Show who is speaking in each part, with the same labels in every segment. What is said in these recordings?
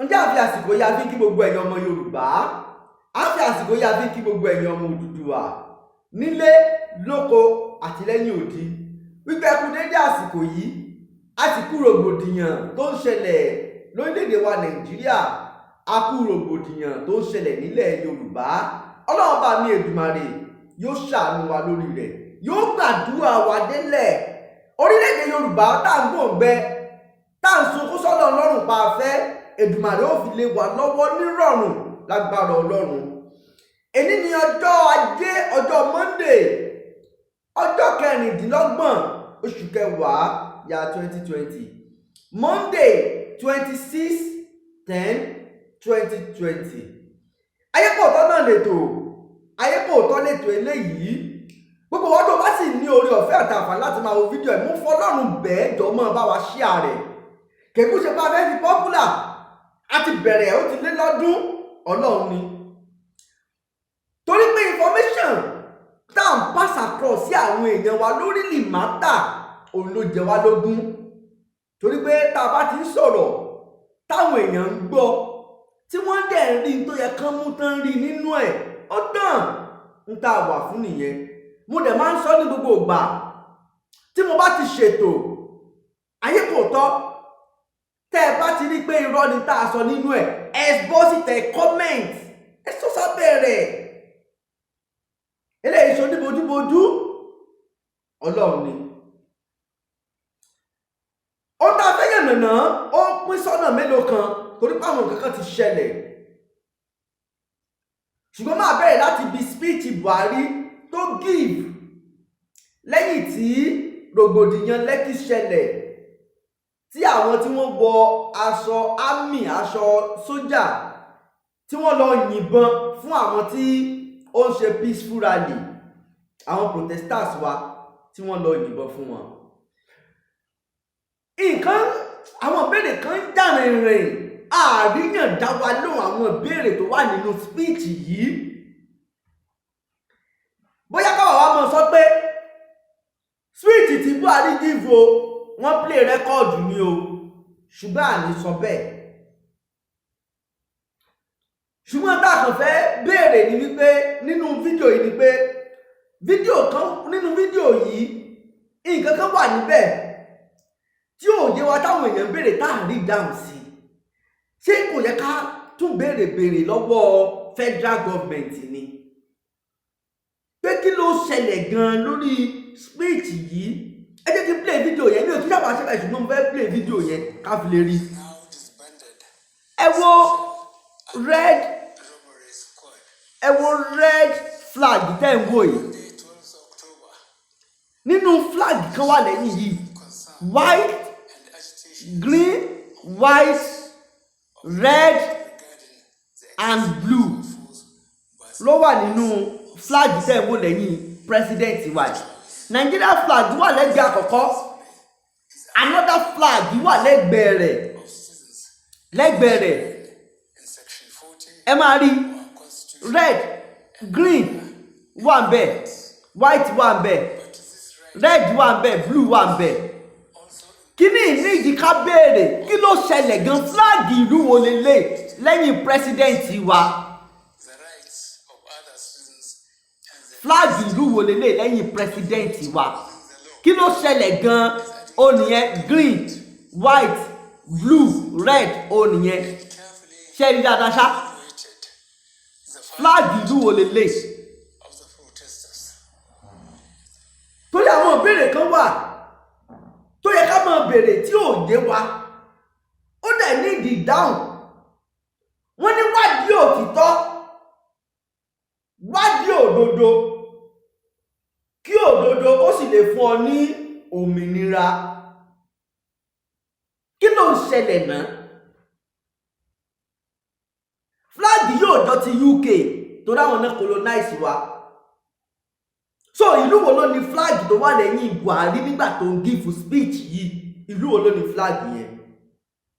Speaker 1: ǹjẹ́ àfi àsìkò yá fi kí gbogbo ẹ̀yin ọmọ Yorùbá, àfi àsìkò yá fi kí gbogbo ẹ̀yin ọmọ Odùduwà nílé lóko àti lẹ́yìn odi wípé kú dédé àsìkò yìí àti kú rògbòdìyàn tó ń ṣẹlẹ̀ lórílẹ̀‐èdè wa Nàìjíríà, a kú rògbòdìyàn tó ń ṣẹlẹ̀ nílẹ̀ Yorùbá. Ọlọ́run bá mi Èdùmàrè yóò ṣàánú wa lórí rẹ̀, yóò gbàdúrà wa délẹ̀. Orílẹ̀‐èdè Yorùbá tá à ń gbòǹgbẹ tá à ń sunkún sọ́dọ̀ Ọlọ́run pa afẹ́, Èdùmàrè ó fi lé wa lọ́wọ́ nírọ̀rùn lágbára Ọlọ́run. Èní ni ọjọ́ Ajé, ọjọ́ Monday, ọjọ́ 26 oṣù kẹwàá ya 2020, Monday 26/10/2020. Ayépòótọ́ náà lètò, Ayépòótọ́ lètò eléyìí. Gbogbo wọn tó bá sì ní oore ọ̀fẹ́ àtàǹfààní láti máa wo fídíò ẹ̀, mú fọlọ́run bẹ́ẹ̀ jọ mọ́ bá wa share rẹ̀. Kèkú ṣe bá fẹ́ fi popular, a ti bẹ̀rẹ̀ ó ti lé lọ́dún, Ọlọ́run ni. Torí pé information tá à ń pass across sí àwọn èèyàn wa lórí lè mátà òun ló jẹ wá lógún. Torí pé tá a bá ti ń sọ̀rọ̀ táwọn èèyàn ń gbọ́ tí wọ́n dẹ̀ ń rí tó yẹ kán mú tán rí nínú ẹ̀, ó tàn ń tá a wà fún nìyẹn. Mo dẹ̀ máa ń sọ ní gbogbo ìgbà tí mo bá ti ṣètò Ayépòótọ́, tẹ́ ẹ bá ti rí pé irọ́ ni tá a sọ nínú ẹ̀, ẹ bọ́ síta ẹ comment, ẹ sọ sábẹ́ rẹ̀. Eléyìí ṣe oníbojúbojú, Ọlọ́run ni. Ó tá a fẹ́ yànnàná ó pín sọ́nà mélòó kan torí pé àwọn nǹkan kan ti ṣẹlẹ̀. Ṣùgbọ́n máa bẹ̀rẹ̀ láti ibi speech Buhari tó give lẹ́yìn tí rògbòdìyàn Lẹ́kì ṣẹlẹ̀, tí àwọn tí wọ́n wọ aṣọ army, aṣọ sójà, tí wọ́n lọ yìnbọn fún àwọn tí ó ń ṣe peaceful rally, àwọn protesters wa tí wọ́n lọ yìnbọn fún wọn. Nǹkan àwọn ìbéèrè kan ń jà rìnrìn, àríyàn dá wa lóhùn àwọn ìbéèrè tó wà nínú speech yìí. Bóyá káwọn wa mọ̀ sọ pé speech tí Buhari give o, wọ́n play record ni o, ṣùgbọ́n àní sọ bẹ́ẹ̀. Ṣùgbọ́n tá a kàn fẹ́ béèrè ni wípé nínú fídíò yìí ni pé nínú fídíò yìí nǹkan kan wà níbẹ̀ tí ò yé wa táwọn èèyàn béèrè tá à rí dáhùn sí. Ṣé kò yẹ ká tún béèrè lọ́wọ́ federal government ni pé kí ló ṣẹlẹ̀ gan-an lórí speech yìí? Ẹ jẹ́ kí n play fídíò yẹn, mi ò tún sábà ṣe báyìí ṣùgbọ́n mo fẹ́ play fídíò yẹn ká fi lè rí. Ẹ wo red flag tẹ́ ń wò yìí. Nínú flag kan wà lẹ́yìn yìí, white, green, white, red and blue ló wà nínú flag tẹ́ ń wò lẹ́yìn president wa. Nigeria flag wà lẹ́gbẹ̀ẹ́ àkọ́kọ́, another flag wà lẹ́gbẹ̀ẹ́ rẹ̀. Ẹ máa rí red, green wà ń bẹ̀, white wà ń bẹ̀, red wà ń bẹ̀, blue wà ń bẹ̀. Kí ni ìdí ká béèrè kí ló ṣẹlẹ̀ gan? Flag ìlú wo lélẹ̀ lẹ́yìn president wa? Flag ìlú wo lélẹ̀ lẹ́yìn president wa? Kí ló ṣẹlẹ̀ gan? Ó nìyẹn, green, white, blue, red, ó nìyẹn. Ṣé rí dáadáa ṣá? Flag ìlú wo lélẹ̀? Torí àwọn ìbéèrè kan wà tó yẹ ká máa béèrè tí ò yé wa, ó dẹ̀ ní ìdí ìdáhùn. Wọ́n ní wádìí òtítọ́, wádìí òdodo, kí òdodo ó sì lè fún ọ ní òmìnira. Kí ló ń ṣẹlẹ̀ náà? Flag yóò jọ ti UK tó dáwọn náà colonize wa. So ìlú wo ló ní flag tó wà lẹ́yìn Buhari nígbà tó ń give speech yìí? Ìlú wo ló ní flag yẹn?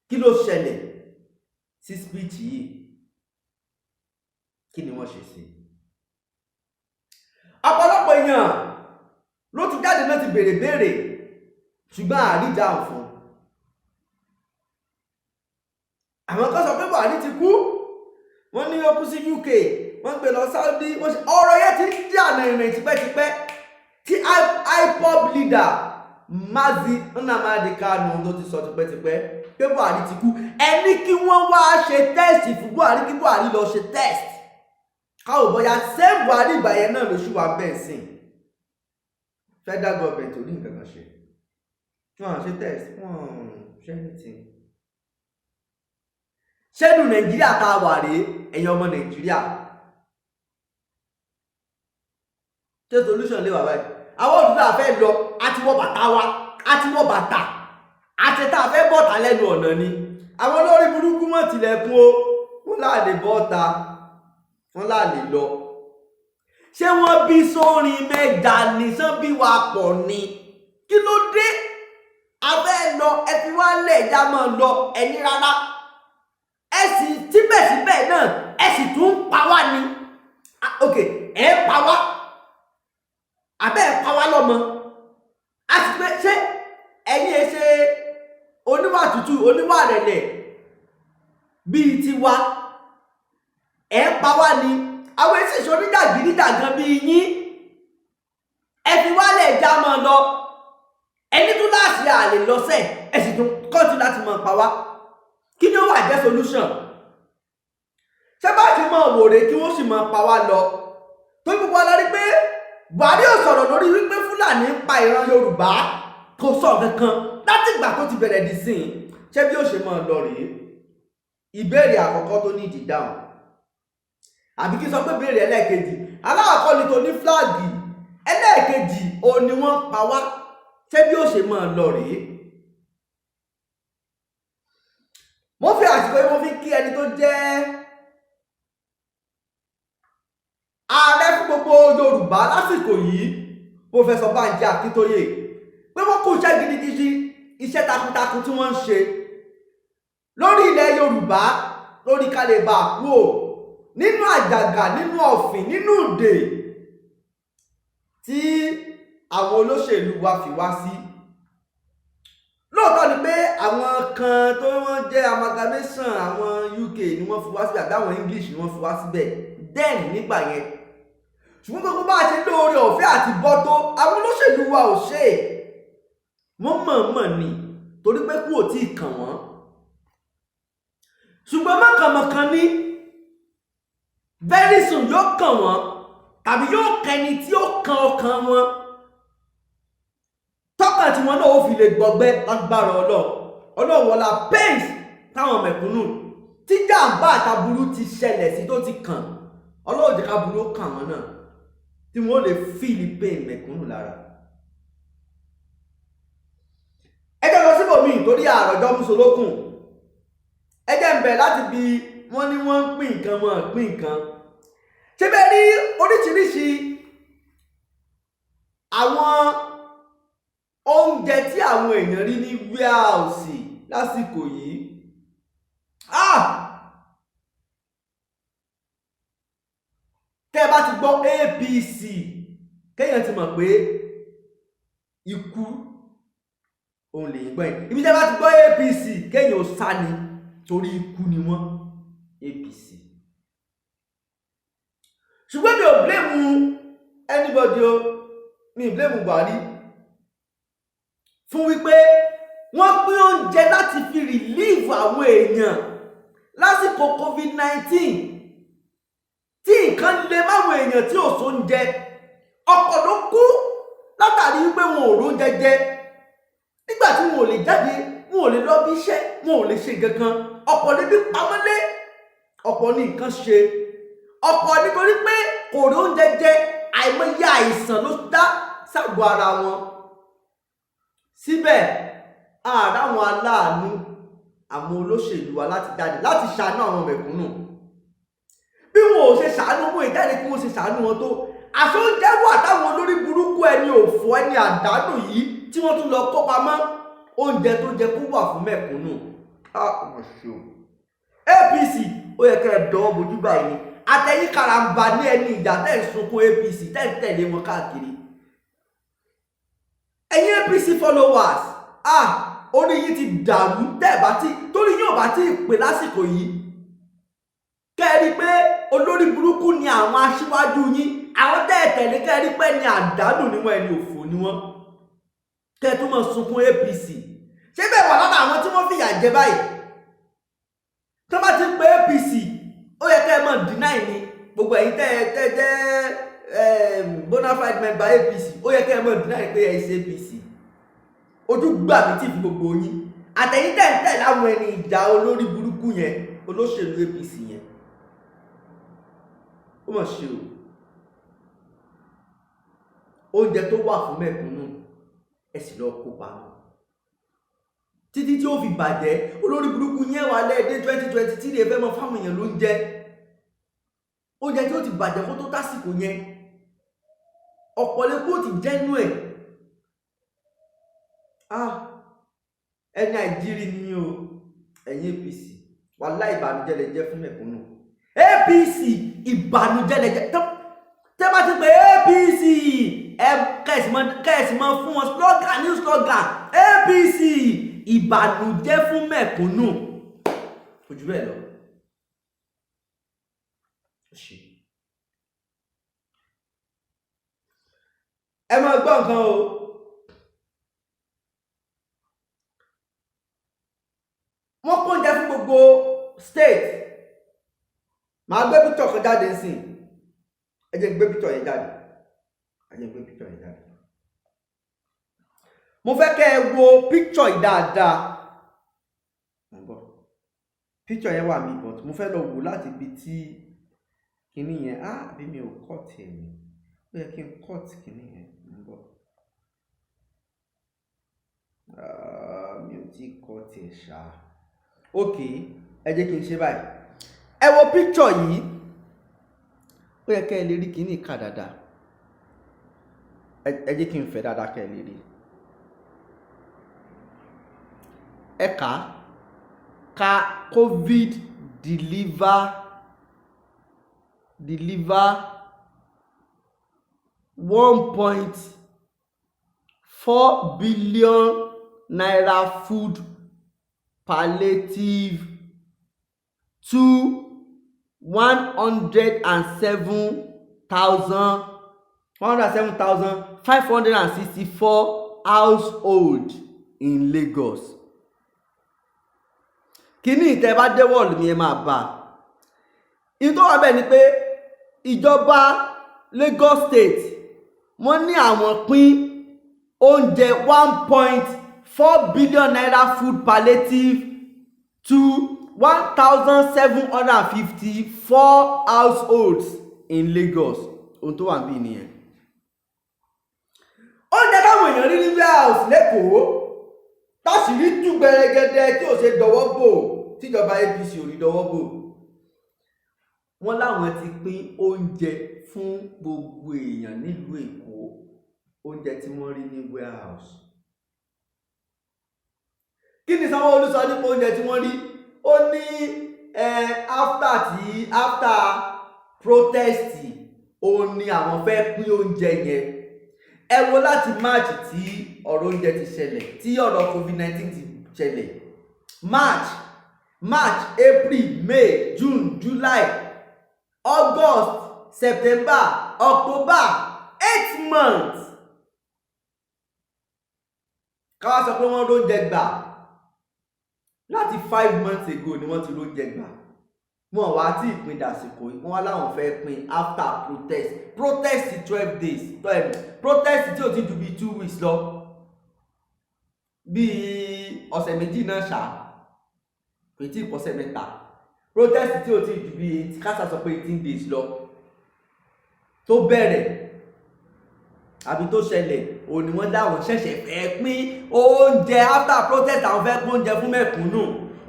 Speaker 1: Kí ló ṣẹlẹ̀ sí speech yìí? Kí ni wọ́n ṣe sí? Ọ̀pọ̀lọpọ̀ èèyàn ló ti jáde náà ti béèrè ṣùgbọ́n àrídáhùn fún. àwọn kan sọ pé Buhari ti kú, wọ́n ní ó kú sí UK, wọ́n gbé lọ Saudi, wọ́n ṣe ọ̀rọ̀ yẹn ti ń jà nàìjíríà tipẹ́tipẹ́ tí IPOB leader Mazi Nnamdi Kanu ló ti sọ tipẹ́tipẹ́ pé Buhari ti kú. Ẹni kí wọ́n wá ṣe test fún Buhari, kí Buhari lọ ṣe test káwọ́ bọ́yá same Buhari ìgbà yẹn náà lóṣù wa bẹ́ẹ̀ sìn. Federal government ò ní nǹkan kan ṣe, wọ́n ṣe test, wọ́n ṣe anything. ṣẹ́nu Nàìjíríà tá a wà rèé ẹ̀yin ọmọ Nàìjíríà, ṣé solution lè wà báyìí? Àwọn òdúrà fẹ́ lọ, àti wọ bàtà wa, àti wọ bàtà, àti tá a fẹ́ bọ́ta lẹ́nu ọ̀nà ni. Àwọn olórí burúkú mọ̀ tilẹ̀kùn o, wọ́n láàlè bọ́ta, wọ́n láàlè lọ. Ṣé wọ́n bí sórin mẹ́ta ní sán bí wa pọ̀ ni? Kí ló dé? A fẹ́ lọ, ẹ fi wá lẹ̀ já mọ́ lọ ẹni rárá. Ẹ sì síbẹ̀síbẹ̀ náà ẹ sì tún pa wá ni. Ok, ẹ pa wá. Àbẹ́ ẹ pa wá lọ́mọ. A sì pé ṣé ẹ̀yin ẹ ṣe oníwà tútù, oníwà rẹ̀lẹ̀ bíi tiwa. Ẹ pa wá ni. Àwọn èsì ìṣoníjàgídíjàgan bíi yín. Ẹ fi wá lẹ̀ já mọ́ lọ. Ẹni tún láti àlè lọ́sẹ̀ ẹ sì tún kọ́ńtì láti mọ̀ pa wá. Kí ni ó wà jẹ́ solution? Ṣé bá ti mọ òwòrè kí wọ́n sì mọ pa wá lọ? Tó gbogbo ala rí pé Buhari ò sọ̀rọ̀ lórí wípé Fúlàní ń pa ìran Yorùbá, kò sọ kankan láti ìgbà tó ti bẹ̀rẹ̀ dì sí. Ṣé bí ó ṣe máa lọ rèé? Ìbéèrè àkọ́kọ́ tó ní ìdáhùn. Àbí kí n sọ pé ìbéèrè ẹlẹ́ẹ̀kejì, aláàkọ́ ni tó ní fúláàgì, ẹlẹ́ẹ̀kejì òun ni wọ́n pa wá. Ṣé bí ó ṣe máa lọ rèé? Mo fi àsìkò yìí mo fi kí ẹni tó jẹ́ ààrẹ fún gbogbo Yorùbá lásìkò yìí, Professor Banji Akintoye, pé wọ́n kó iṣẹ́ gidigidi, iṣẹ́ takuntakun tí wọ́n ń ṣe lórí ilẹ̀ Yorùbá, lórí kálẹ̀bà kúò nínú àjàgà, nínú ọ̀fìn, nínú ìdè tí àwọn olóṣèlú wa fi wá sí. Lóòótọ́ ni pé àwọn kan tó wọ́n jẹ́ amalgamation àwọn UK ni wọ́n fi wá síbẹ̀, àbí àwọn English ni wọ́n fi wá síbẹ̀ then nígbà yẹn. Ṣùgbọ́n gbogbo bá a ṣe lóore ọ̀fẹ́ àti bọ́ tó, àwọn olóṣèlú wa ò ṣe é. Wọ́n mọ̀ọ́mọ̀ ni torí pé kú ò tí ì kàn wọ́n. Ṣùgbọ́n mọ̀kànmọ̀kàn ní very soon yóò kàn wọ́n, tàbí yóò kẹni tí ó kan ọkàn wọn. Tọ́kàn tí wọn náà ó fi lè gbọgbẹ́ lágbára Ọlọ́run wọlá pains táwọn mẹ̀kúnnù tí jàǹbá àtàbúrú ti ṣẹlẹ̀ sí tó ti kàn, Ọlọ́run jẹ́ ká burú ó kàn wọ́n náà tí wọ́n lè feel pain mẹ̀kúnnù lára. Ẹ jẹ́ lọ síbòmíì torí àròjọ mùsùlùkùn. Ẹ jẹ́ ń bẹ̀ láti bí wọ́n ní wọ́n ń pín nǹkan, wọn pín nǹkan. Ṣé bẹ́ẹ̀ rí oríṣiríṣi àwọn oúnjẹ tí àwọn èèyàn rí ní warehouse lásìkò yìí? Tẹ́ bá ti gbọ́ APC kéèyàn ti mọ̀ pé ikú òun lè gbọ́ yìí. Ibi tẹ́ bá ti gbọ́ APC kéèyàn ó sá ni torí ikú ni wọ́n APC. Ṣùgbọ́n mi ò blame anybody o, mi blame Buhari fún wípé wọ́n pín oúnjẹ láti fi relieve àwọn èèyàn lásìkò COVID-19 tí nǹkan lè máwọn èèyàn tí ò sóúnjẹ. Ọ̀pọ̀ ló kú látàrí wípé wọn ò róúnjẹ jẹ. Nígbà tí wọn ò lè jáde, wọn ò lè lọ bí iṣẹ́, wọn ò lè ṣe gangan. Ọ̀pọ̀ níbi pamọ́lé, ọ̀pọ̀ ní nǹkan ṣe, ọ̀pọ̀ nítorí pé kò róúnjẹ jẹ, àìmọye àìsàn ló dá ságọ́ ara wọn. Síbẹ̀ ààrẹ àwọn aláàánú, àwọn olóṣèlú wa láti jáde láti ṣàánú àwọn mẹ̀kúnnù. Bí wọn ò ṣe ṣàánú wọn ìjáde kí wọ́n ṣe ṣàánú wọn tó, àṣọ oúnjẹ wà táwọn olórí burúkú ẹni òfò ẹni àdánù yìí tí wọ́n tún lọ kó pamọ́ oúnjẹ tó jẹ kó wà fún mẹ̀kúnnù. APC ó yẹ kẹ́ ẹ dánwò bójú báyìí ni. Àtẹ̀yìn karambà ní ẹni ìjà tẹ́ ń sunkún APC tẹ́ ń tẹ̀lé wọn káàkiri. Ẹ̀yin APC followers, orí yìí ti dàrú tẹ́ ẹ̀ bá ti torí torí yóò bá tí ì pè lásìkò yìí kẹ́rí pé olórí burúkú ni àwọn aṣíwájú yín, àwọn tẹ́ẹ̀tẹ̀lé kẹ́rí pé ní àdánù níwọ̀n ẹni òfò ni wọ́n, kẹ́ tún mọ̀ sunkún APC. ṣé bẹ́ẹ̀ wà lára àwọn tí wọ́n fìyà jẹ báyìí? tó bá ti ń pe APC ó yẹ kẹ́ ẹ mọ̀ deny ni gbogbo ẹ̀yin tẹ́ jẹ́ bona fide member APC, ó yẹ kẹ́ ẹ mọ̀ deny pé ẹ ṣe APC. ojú gbà mí tì fún gbogbo yín àtẹ̀yìn tẹ̀ láwọn ẹni ìjà olórí burúkú yẹn, olóṣèlú APC yẹn. ó mọ̀ ṣe o, oúnjẹ tó wà fún mẹ̀kúnnù ẹ sì lọ kó pamọ́ títí tí ó fi bàjẹ́. olórí burúkú yẹn wà lẹ́ẹ̀dẹ́ 2023 lè fẹ́ mọ fáwọn èèyàn ló ń jẹ oúnjẹ tí ó ti bàjẹ́ kó tó tásìkò yẹn, ọ̀pọ̀lọpọ̀ ti jẹ́nu ẹ̀. ẹni àìjírí ni o ẹ̀yin APC, wàláhì ìbànújẹ́ lẹ jẹ́ fún mẹ̀kúnnù. APC ìbànújẹ́ lẹ jẹ́ tẹ́ bá ti pè APC kẹ́ẹ̀sì mọ́ fún wọn slogan new slogan APC ìbànújẹ́ fún mẹ̀kúnnù ojú bẹ́ẹ̀ lọ. ẹ máa gbọ́ nǹkan o, wọ́n kó oúnjẹ fún gbogbo state. màá gbé picture kan jáde sí i, ẹ jẹ́ gbé picture yẹn jáde, mo fẹ́ kẹ́ ẹ wo picture yìí dáadáa. picture yẹn wà mí but mo fẹ́ lọ wò láti ibi tí kinní yẹn bí mi ò cut ẹ̀ mi, ó yẹ kí n cut kinní yẹn. mi ò tí cut ẹ̀ ṣá. ok, ẹ jẹ́ kí n ṣe báyìí. ẹ wo picture yìí, ó yẹ kẹ́ ẹ lè rí kinní ká dáadáa. ẹ jẹ́ kí n fẹ́ dáadáa kẹ́ ẹ lè rí. ẹ ka COVID deliver 1.4 billion naira food palliative to 107,564 households in Lagos. kíní ìtẹ́ bá dé wọ́ọ̀lù mi ẹ máa bá in tó wà bẹ́ẹ̀ ni pé ìjọba Lagos State wọ́n ní àwọn pín oúnjẹ 1.4 billion naira food palliative to 1,754 households in Lagos. ohun tó wà níbí nìyẹn. oúnjẹ táwọn èèyàn rí ní warehouse lẹ́kọ̀ọ́ táṣìírí tú gbẹrẹgẹdẹ tí ò ṣe dọwọ́ bò, tíjọba APC ò rí dọwọ́ bò. wọ́n láwọn ti pín oúnjẹ fún gbogbo èèyàn nílùú Èkó, oúnjẹ tí wọ́n rí ní warehouse. kí ni Sanwó-Olú sọ nípa oúnjẹ tí wọ́n rí? ó ní after protest òun ni àwọn fẹ́ pín oúnjẹ yẹn. ẹ wo láti March tí ọ̀rọ̀ oúnjẹ ti ṣẹlẹ̀, tí ọ̀rọ̀ COVID-19 ti ṣẹlẹ̀. March, April, May, June, July, August, September, October, 8 months. káwá sọ pé wọ́n róúnjẹ gbà láti 5 months ago ni wọ́n ti róúnjẹ gbà. wọn wá tí ìpín dàsìkò wọn wá láwọn fẹ́ pín after protest 12 days, protest tí ò ti ju bí 2 weeks lọ, bí ọ̀sẹ̀ méjì náà ṣá, kò tí ì pọ̀sẹ̀ mẹ́ta. protest tí ò ti ju bí kásá sọ pé 18 days lọ tó bẹ̀rẹ̀ àbí tó ṣẹlẹ̀, òun ni wọ́n dáwọn ṣẹ̀ṣẹ̀ fẹ́ pín oúnjẹ. after protest àwọn fẹ́ pín oúnjẹ fún mẹ̀kúnnù,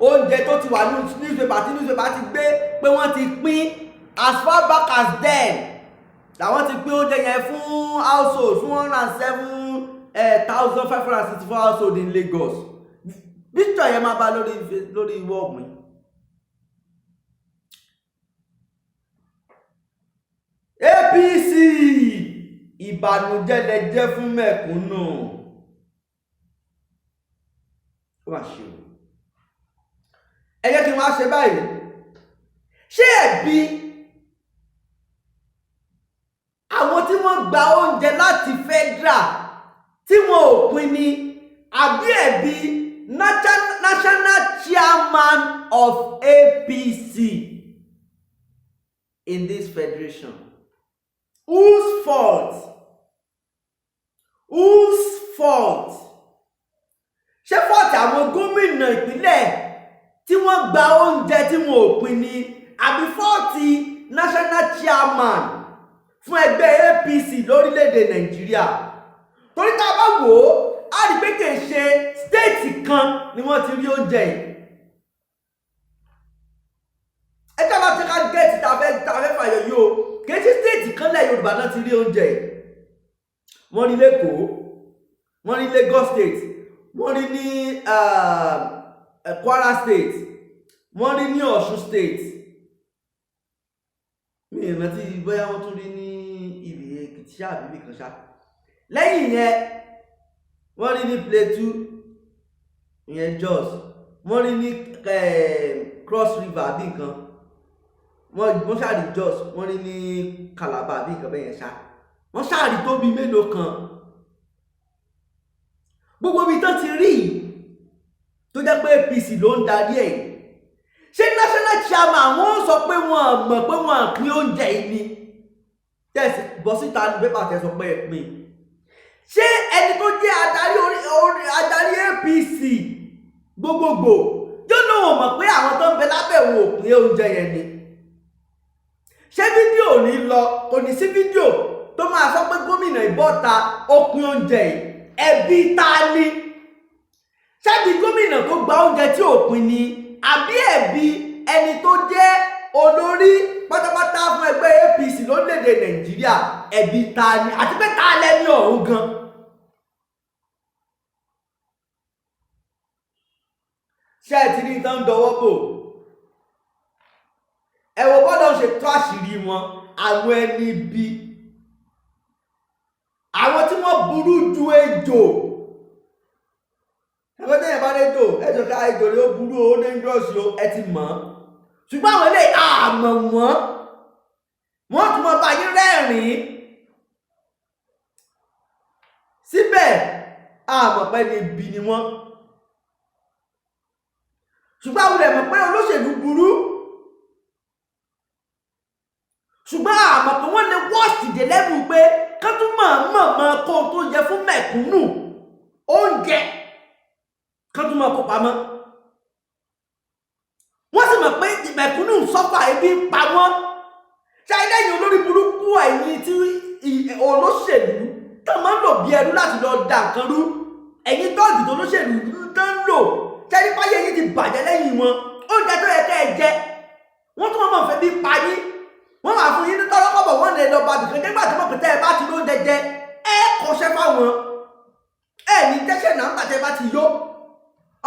Speaker 1: oúnjẹ tó ti wà ní newspaper tí newspaper ti gbé pé wọ́n ti pín as far back as then làwọn ti pín oúnjẹ yẹn fún household fún 107,564 household in Lagos. picture yẹn máa bá lórí ìwọ ọ̀gbìn. APC ìbànújẹ́ lẹ jẹ́ fún mẹ̀kúnnù. ó mà ṣe o. ẹ jẹ́ kí n wá ṣe báyìí. Ṣé ẹ̀bi àwọn tí wọ́n gba oúnjẹ láti federal tí wọn ò pín ni, àbí ẹ̀bi national chairman of APC in this federation? Whose fault? Whose fault? Ṣé fault àwọn gómìnà ìpínlẹ̀ tí wọ́n gba oúnjẹ tí wọn ò pín ni, àbí fault national chairman fún ẹgbẹ́ APC lórílẹ̀‐èdè Nàìjíríà? Torí tá a bá wò ó, a rí pé kì í ṣe stéètì kan ni wọ́n ti rí oúnjẹ yìí. ẹ jẹ́ bá ti ká gẹ́ẹ̀tì tá a fẹ́ fàyọ yìí o, kì í ṣe stéètì kan lẹ̀ Yorùbá náà ti rí oúnjẹ yìí. Wọ́n rí l'Ékòó, wọ́n rí Lagos State, wọ́n rí ní Kwara State, wọ́n rí ní Ọ̀ṣun State. Mi ò rántí bóyá wọ́n tún rí ní ibi Èkìtì àbíbí kan ṣá. Lẹ́yìn yẹn wọ́n rí ní Plateau, ìyẹn Jos, wọ́n rí ní Cross River àbí nǹkan, wọ́n ṣáà rí Jos, wọ́n rí ní Calabar àbí nǹkan bẹ́yẹn ṣá. Wọ́n ṣáà rí tó bí mélòó kan. Gbogbo ibi tán ti rí tó jẹ́ pé APC ló ń darí ẹ̀. Ṣé national chairman wọ́n sọ pé wọ́n mọ̀ pé wọ́n pín oúnjẹ yìí ni? Tẹ̀sí bọ́ síta ní pépà tẹ̀ sọ pé ẹ pín. Ṣé ẹni tó jẹ́ adarí APC gbogbogbò yóò lóun mọ̀ pé àwọn tó ń bẹ lábẹ́ òun ò pín oúnjẹ yẹn ni? Ṣé fídíò ní lọ, kò ní sí fídíò tó máa sọ pé gómìnà ìbọ́ta ó pín oúnjẹ yìí? Ẹ̀bi ta ni? Ṣebí gómìnà tó gba oúnjẹ tí ò pín ni, àbí ẹ̀bi ẹni tó jẹ́ olórí pátápátá fún ẹgbẹ́ APC lórílẹ̀‐èdè Nàìjíríà? Ẹ̀bi ta ni? Àti pé ta lẹ́ni ọ̀hún gan? Ṣé ẹ ti rí tán dọwọ́ bò? Ẹ wo bọ́dọ̀ ṣe tó àṣírí wọn, àwọn ẹni bí, àwọn tí wọ́n burú ju ejò. Ẹgbẹ́ tẹ́yìn bá déjò, ẹjọ́ ká ejò rẹ̀ ó burú ó dangerous o, ẹ ti mọ̀. Ṣùgbọ́n àwọn eléyìí àmọ̀ wọ́n tún mọ bá yín rẹ́rìn-ín. Síbẹ̀ àmọ̀ pé ní ibi ni wọ́n. Ṣùgbọ́n àwọn ẹ̀mọ̀ pé olóṣèlú burú. Ṣùgbọ́n àmọ̀ pé wọ́n lè wọ́ọ̀sì dé lẹ́bù pé ká tún mọ̀ kó tó yẹ fún mẹ̀kúnnù oúnjẹ, ká tún mọ̀ kó pamọ́. Wọ́n sì mọ̀ pé mẹ̀kúnnù sọ́fà ebi ń pa wọ́n. Ṣé ẹlẹ́yìn olórí burúkú ẹ̀yin tí olóṣèlú tó máa ń lò bí ẹrú láti lọ dà nǹkan rú, ẹ̀yin tọ́ọ̀gì tó olóṣèlú tó ń lò, ṣé nípa yẹ yín ti bàjẹ́ lẹ́yìn wọn? Oúnjẹ tó yẹ kẹ́ ẹ jẹ, wọ́n tún mọ̀ fẹ́ bí pa yín. Wọ́n máa fún yín ní tọ́lọ́kọ̀bọ̀, wọ́n lè lọ bàbí kan nígbà tí wọ́n pè tẹ́ ẹ bá ti lóúnjẹ jẹ, ẹ kọ́ṣẹ́ fáwọn. Ẹ ní tẹ́ṣẹ̀ náà nígbà tẹ́ ẹ bá ti yó.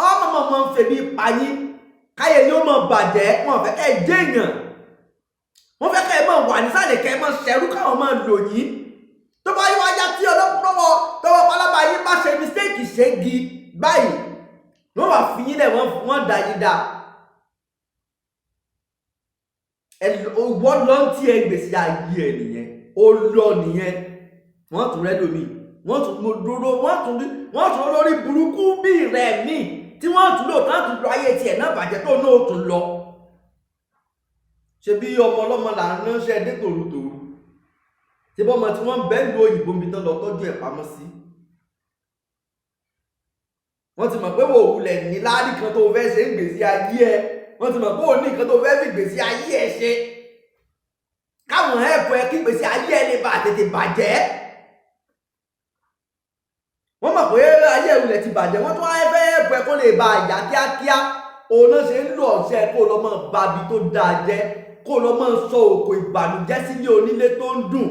Speaker 1: Ọmọ ń fẹ́ bí pa yín, káyé yóò mọ̀ bàjẹ́, wọ́n fẹ́ kẹ́ ẹ jẹ́ èèyàn. Wọ́n fẹ́ kẹ́ ẹ mọ̀ wà nísàlẹ̀, kẹ́ ẹ mọ̀ ṣẹrú, káwọn máa lò yín. Tó bá yí wáyá tí ọlọ́pọ̀ tọwọ́ pálábá yín bá ṣe mistake ṣégi báyìí, wọ́n wà fi yín lẹ̀, wọ́n dà yín dà. Wọ́n lọ tí ẹ gbèsè ayé ẹ nìyẹn, ó lọ nìyẹn. Wọ́n tún rẹ́ lómi, wọ́n tún dúró, wọ́n tún lórí burúkú bí rẹ̀ mí tí wọ́n tún lò tán tún lọ ayé tiẹ̀ náà bàjẹ́ tó náà tún lọ. Ṣé bí ọmọ ọlọ́mọ là ń ránṣẹ́ dé tòrutòru? Ṣé bọ́mọ tí wọ́n bẹ́ẹ̀ lu òyìnbó mi tán lọ tọ́jú ẹ̀ pamọ́ sí? Wọ́n ti mọ̀ pé wò wulẹ̀ ní láàrín kan tó fẹ́ ṣe ń gbèsè ayé ẹ. Wọ́n ti mọ̀ pé òní nǹkan tó fẹ́ fi gbèsè ayé ẹ ṣe. Káwọn ẹ̀fọ́ ẹ kí gbèsè ayé ẹ lè bá tètè bàjẹ́. Wọ́n mọ̀ pé ayé ìwúlẹ̀ ti bàjẹ́, wọ́n tún wá fẹ́ ẹ̀fọ́ ẹ kó lè bá àyà kíákíá. Òun náà ṣe ń lò ọ̀ṣẹ́ kó lọ mọ̀ babi tó dáa jẹ́, kó lọ mọ̀ sọ òkò ìbànújẹ́ sílé onílé tó ń dùn.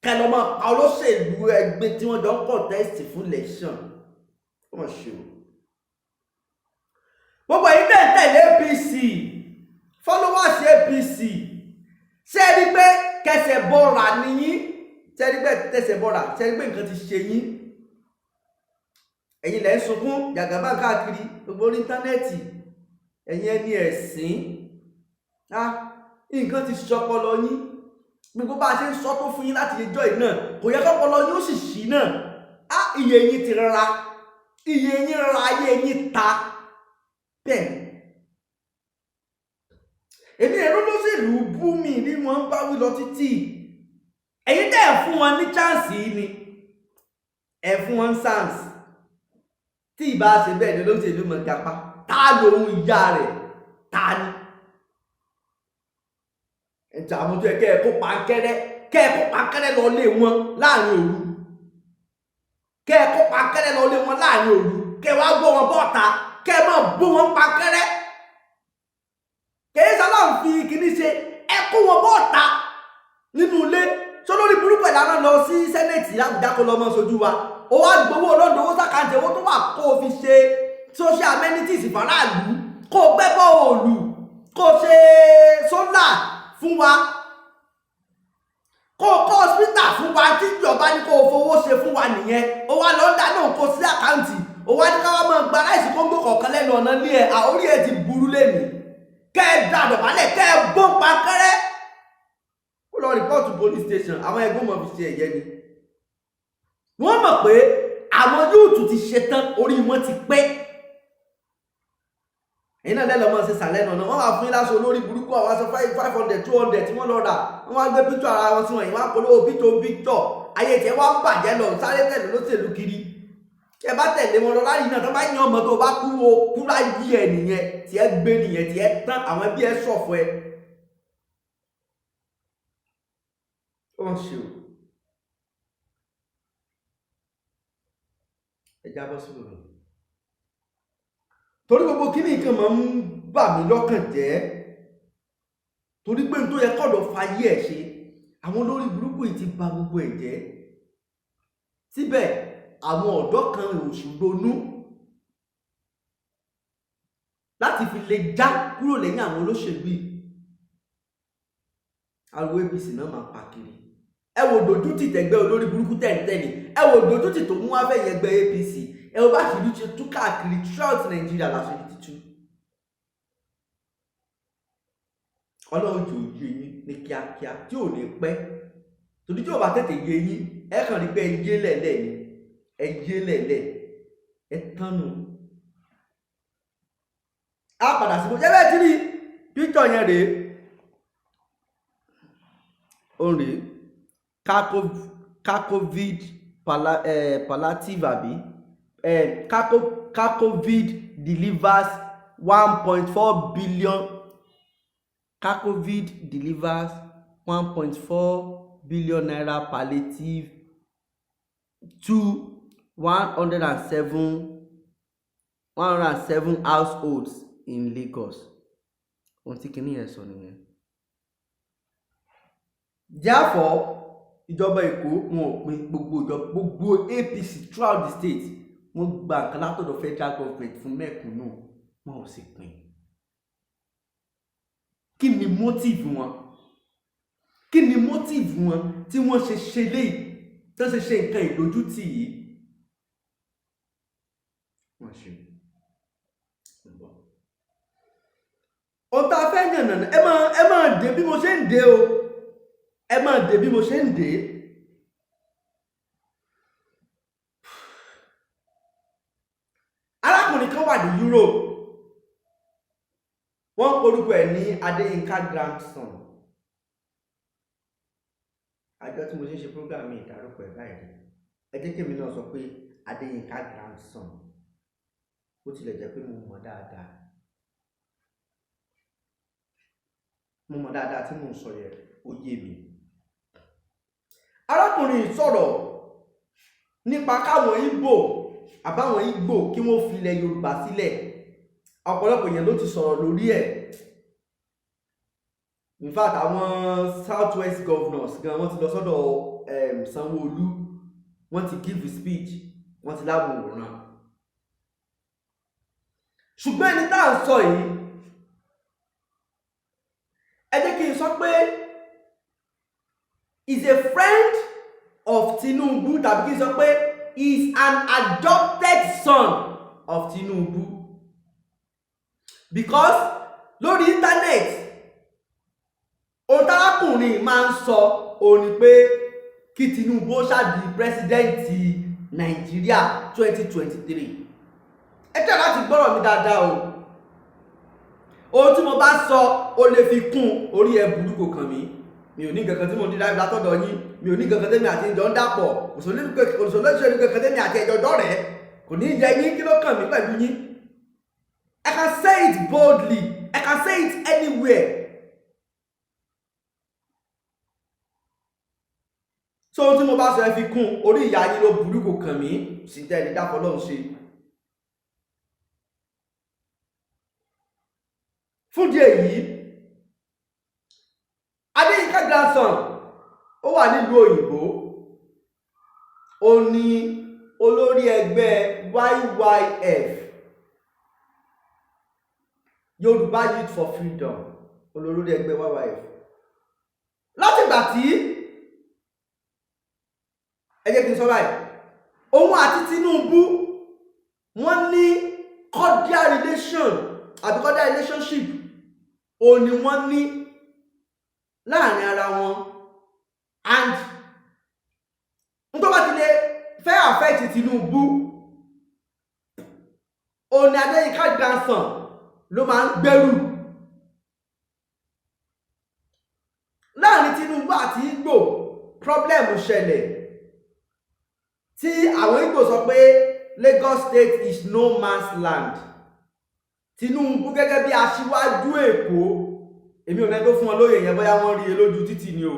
Speaker 1: Kẹ́ lọ mọ̀ pa olóṣèlú ẹgbẹ́ tí wọ́n jọ ń kọ̀tẹ́sì fún election. Wọ́n ṣe o. Gbogbo yìí bẹ́ẹ̀ tẹ̀lé APC, followers APC, ṣé ẹ rí pé kẹsẹ̀ bọ́ra nìyí? Ṣé ẹ rí pé tẹsẹ̀ bọ́ra? Ṣé ẹ rí pé nǹkan ti ṣe yín? Ẹ̀yin lẹ́ ń sunkún jàgàbá káàkiri gbogbo orí íńtánẹ́ẹ̀tì. ẹ̀yin ẹni ẹ̀sìn nǹkan ti ṣọpọlọ yín gbogbo bá a ṣe ń sọ tó fún yín láti ẹjọ́ yìí náà kò yẹ kọ́pọlọ yín ó sì ṣí náà iye yín ti ra iye yín ra ayé yín ta bẹ́ẹ̀ èmi ẹ̀rọ lóṣèlú bú mi bí wọ́n bá wí lọ títí ẹ̀yin tẹ́ ẹ̀ fún wọn ní chance yìí ni ẹ̀ fún wọn chance tí ìbá ṣe bẹ́ẹ̀ ni lóṣèlú mọ̀ gapá ta lòun ìyá rẹ̀ ta ni ẹ̀jẹ̀ àwọn tó yẹ kẹ́ ẹ̀ kó pankẹ́rẹ́ lọ lé wọn láàrin òru kẹ́ ẹ̀ kó pankẹ́rẹ́ lọ lé wọn láàrin òru kẹ́ ẹ̀ wá gbọ́ wọn bọ́ta kẹ́ ẹ̀ máa bó wọn pankẹ́rẹ́ kèé sábà ń fi kíní ṣe ẹ kó wọn bọ́ta nínú ilé tó lórí burúkú ẹ̀dá náà lọ sí sẹ́nẹ̀tì Àbújá kó lọ mọ́ sojú wa ó wá gbowó olóńdó owó sàkáǹtì owó tó wà kó o fi ṣe social amenities faraàlú kó o gbẹ́ bọ́ọ̀lù kó o ṣe sólà fún wa kó o kọ́ hospital fún wa tí ìjọba ní kó o fowó ṣe fún wa nìyẹn ó wá lọ ń dáná kó sí àkáǹtì ó wá ní káwá máa gba láìsí kóńgò kọ̀ọ̀kan lẹ́nu ọ̀nà ní ẹ̀ àórí ẹ̀ ti burú lẹ́nu kẹ́ ẹ dá àdọ̀bálẹ̀ kẹ́ ẹ bọ́n pankẹ́rẹ́ ó lọ rìpọ́ọ̀tù police station àwọn ẹgbẹ́ mọ̀ fi ṣe ẹ̀yẹ ni wọ́n mọ̀ pé àwọn yóòtù ti ṣetán orí wọn ti pé ẹ̀yin náà lẹ́lọ́ mọ́ ṣe sàlẹ̀ náà wọ́n wá fún yín láṣọ olórí burúkú àwọn aṣọ 500 200 tí wọ́n lọ rà wọ́n wá gbé píktọ̀ ara wọn sí wọn ìwọ́n polówó píktọ̀ ayé tiẹ̀ wá bàjẹ́ lọ sáré tẹ̀lé lóṣèlú kiri kí ẹ bá tẹ̀lé wọn lọ láyé náà tó bá yan ọmọ tó bá kú o kúrá yí ẹ nìyẹn tiẹ̀ gbé nìyẹn tiẹ̀ tán àwọn ẹbí ẹ ṣọ̀fọ̀ ẹ ó ń ṣe o ẹ jábọ́ sí lòlù torí gbogbo kíní nǹkan máa ń bà mí lọ́kàn jẹ́ torí pé n tó yẹ kọ́dọ̀ fayé ẹ̀ ṣe àwọn olórí burúkú yìí ti bà gbogbo ẹ̀ jẹ́ síbẹ̀ àwọn ọ̀dọ́ kan òṣù ronú láti fi lè já kúrò lẹ́yìn àwọn olóṣèlú yìí ariwo APC náà máa pa kiri ẹ wò dójútì tẹ̀gbẹ́ olórí burúkú tẹ̀ǹtẹ̀lì ẹ wò dójútì tó mú wá fẹ́ yẹn gbẹ́ APC ẹ wò bá ṣèlú ṣe tú káàkiri throughout Nàìjíríà láṣojú títú ọlọ́run jò yé yín ní kíákíá tí ò ní pẹ́ torí tí ò bá tètè yé yín ẹ kàn rí pé ẹ yé lẹ̀lẹ̀ ni ẹ yé lẹ̀lẹ̀ ẹ tánu á padà sí bó jẹ́ bẹ́ẹ̀ tí rí píktọ̀ yẹn rèé ó rèé Kakovid palliative àbí Kakovid delivers 1.4 billion Kakovid delivers 1.4 billion naira palliative to 107 households in Lagos. Ohun tí kìíní yẹn sọ nìyẹn. Therefore, ìjọba Èkó wọn ò pín gbogbo APC throughout the state wọ́n gba nǹkan látọ̀dọ̀ federal government fún mẹ́kúnnù wọn ò sì pín. Kí ni motive wọn? Kí ni motive wọn tí wọ́n ṣe ṣe léyìí tí wọ́n ṣe ṣe nǹkan ìlójútì yìí? Wọ́n ṣe ohun tá a fẹ́ yànnà ẹ máa dé bí mo ṣe ń dé o ẹ máa dé bí mo ṣe ń dé. Arákùnrin kan wà ní Europe wọ́n porúkọ ẹ̀ ní Adéyínká grandson. Àjọ tí mo ṣe ń ṣe program mi ìdárúkọ ẹ̀ báyìí ẹ jẹ́ kí èmi náà sọ pé Adéyínká grandson ó tilẹ̀ jẹ́ pé mo mọ̀ dáadáa tí mo ń sọ yẹn ó yé mi. Arákùnrin sọ̀rọ̀ nípa káwọn Ìgbò àbáwọn Ìgbò kí wọ́n fi ilẹ̀ Yorùbá sílẹ̀. Ọ̀pọ̀lọpọ̀ èèyàn ló ti sọ̀rọ̀ lórí ẹ̀. In fact àwọn Southwest governors gan wọ́n ti lọ sọ́dọ̀ Sanwó-Olú wọ́n ti give speech wọ́n ti láwọn òòrùn. Ṣùgbọ́n ẹni tá à ń sọ yìí ẹ jẹ́ kí n sọ pé is a friend of Tinubu tàbí kí n sọ pé is an adopted son of Tinubu. because lórí internet ohun tárákùnrin máa ń sọ òun ni pé kí Tinubu ó ṣáàdì pírẹsidẹ́ǹtì Nàìjíríà 2023. ẹ tẹ́ láti gbọ́rọ̀ mi dáadáa o. ohun tí mo bá sọ ó lè fi kún orí ẹ burúkú kan mi ò ní kankan tí mo di láì látọ̀dọ̀ yín, mi ò ní kankan tẹ́mi àti ìjọ ń dàpọ̀, òṣèlú kankan tẹ́mi àti ẹjọ́ dọ́rẹ̀, kò ní jẹ yín, kí ló kàn mí pẹ̀lú yín. I can say it boldly, I can say it anywhere. so ohun tí mo bá sọ ẹ fi kún orí ìyá yín ló burúkú kan mí, sì tẹ́ ẹni dáfọ́ lọ́hùn ṣe. fún díẹ̀ yìí Adéyínká grandson ó wà nílùú òyìnbó, ó ní olórí ẹgbẹ́ YYF, Yorùbá Youth for Freedom, olórí ẹgbẹ́ YYF. látìgbà tí ẹ jẹ́ kí n sọ báyìí, òun àti Tinubu wọ́n ní cordial relation àbí cordial relationship òun ni wọ́n ní láàrin ara wọn, and n tó bá ti lè fẹ́ affect Tinubu òun ni Adéyínká grandson ló máa ń gbẹ́rù. láàrin Tinubu àti Igbo problem ṣẹlẹ̀ tí àwọn Igbo sọ pé Lagos State is no man's land. Tinubu gẹ́gẹ́ bí aṣíwájú Èkó, èmi ò mẹ́ tó fún wọn lóyè yẹn, bóyá wọ́n rí e lójú títì ni o,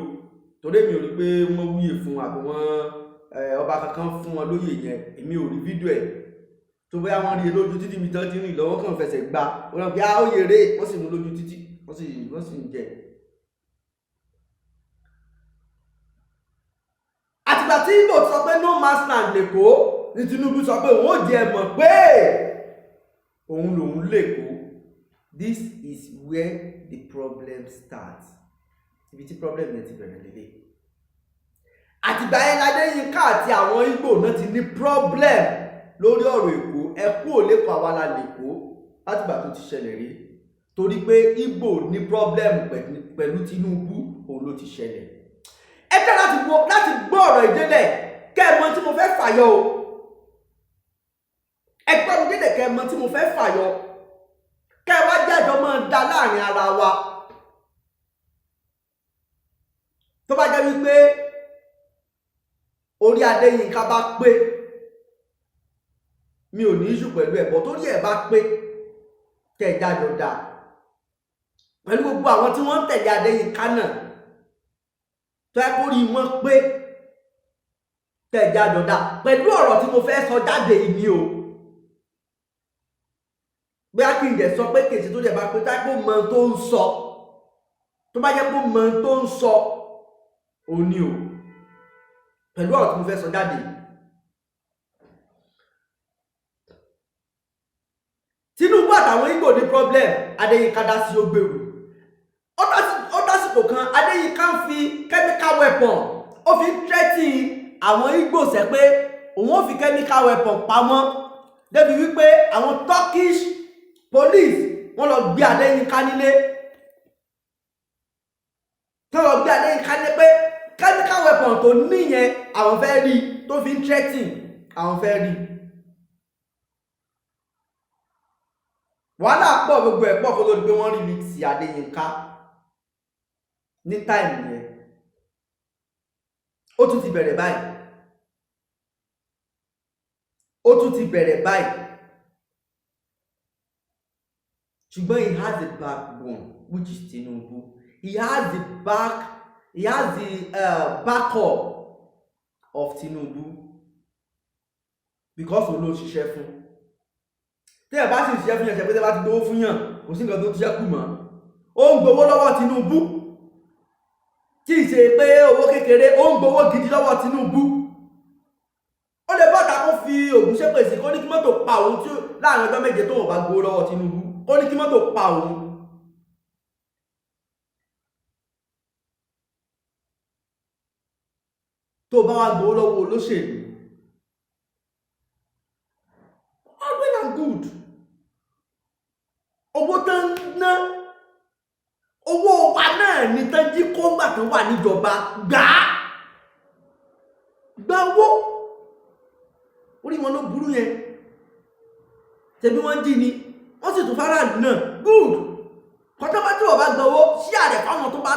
Speaker 1: torí mi ò rí pé wọ́n wúyè fún àbí wọ́n ọba kankan fún wọn lóyè yẹn, èmi ò rí fídíò ẹ̀ tó bóyá wọ́n rí e lójú títì mi tán tí rìn lọ́wọ́ kàn fẹsẹ̀ gbá wọ́n rán pé ó yèrè, wọ́n sì mú lójú títì, wọ́n sì ń jẹ. àtìgbà tí Igbo sọ pé no man's land l'Èkó ní Tinubu sọ pé òun ò jẹ́ mọ̀ pé òun lòun l'Èkó. This is where the problem starts. Ibi tí problem yẹn ti bẹ̀rẹ̀ lélẹ̀. àtìgbà yẹn l'Adéyínká àti àwọn Igbo náà ti ní problem lórí ọ̀rọ̀ Èkó. ẹkú ò lẹ́kọ̀ọ́ àwa la l'Èkó látìgbà tó ti ṣẹlẹ̀ rí, torí pé Igbo ní problem pẹ̀lú Tinubu, òun ló ti ṣẹlẹ̀. ẹ jẹ́ láti gbọ́ ọ̀rọ̀ ìdílé kẹ́ ẹ mọ tí mo fẹ́ fàyọ o. ẹ gbọ́ mi délé kẹ́ ẹ mọ tí mo fẹ́ fàyọ, kẹ́ ẹ wá jẹ́jọ́ máa da láàrin ara wa. tó bá jẹ́ wípé orí Adéyínká bá pé, mi ò ní ìṣù pẹ̀lú ẹ̀bọ̀, torí ẹ̀ bá pé kẹ́ ẹ jájọ́ dá pẹ̀lú gbogbo àwọn tí wọ́n ń tẹ̀lé Adéyínká náà, tó ẹ kórí wọn pé kẹ́ ẹ jájọ́ dá pẹ̀lú ọ̀rọ̀ tí mo fẹ́ sọ jáde yìí ni o. bóyá kí n dẹ̀ sọ pé kèsì tó dẹ̀ bá pé táyé kó mọ tó ń sọ, tó bá jẹ́ kó mọ tó ń sọ òun ni o, pẹ̀lú ọ̀rọ̀ tí mo fẹ́ sọ jáde. Tinubu àtàwọn Igbo ní problem, Adéyínká dá sí ògbèrú. ó dásìkò kan Adéyínká ń fi chemical weapon ó fi ń threaten àwọn Igbo sẹ́ pé òun ó fi chemical weapon pa wọ́n, débi wípé àwọn Turkish police wọ́n lọ gbé Adéyínká nílé. tó lọ gbé Adéyínká nílé pé chemical weapon tó níyẹn àwọn fẹ́ rí, tó fi ń threaten àwọn fẹ́ rí. wàhálà pọ̀, gbogbo ẹ̀ pọ̀ kó tó di pé wọ́n rí ní ti Adéyínká ní táìmù yẹn. ó tún ti bẹ̀rẹ̀ báyìí, ó tún ti bẹ̀rẹ̀ báyìí. ṣùgbọ́n he has the backbone, which is Tinubu. He has the backup of Tinubu, because òun ló ṣiṣẹ́ fún. tí ẹ bá sì ṣiṣẹ́ fún yàn, ṣe pé tẹ́ bá ti gbowó fún yàn, kò sí nǹkan tó ti ṣẹ́kù mọ́. ó ń gbowó lọ́wọ́ Tinubu, tí ì ṣe pé owó kékeré, ó ń gbowó gidi lọ́wọ́ Tinubu. ó lè bọ́ta kó fi ògùn ṣépè sí, kó ní kí mọ́tò pa òun tí láàrin ọjọ́ méje tó wọ́n bá gbowó lọ́wọ́ Tinubu, ó ní kí mọ́tò pa òun. tó bá wá gbowó lọ́wọ́ olóṣèlú, all well and good. owó náà ní tán jí kó gbà tó wà níjọba gba owó orí wọn ló burú yẹn tẹbí wọ́n jí ni wọ́n sì tún fáráàlú náà good kọjọ́ bá tí wọ́n bá gba owó sí àrẹ fáwọn tó bá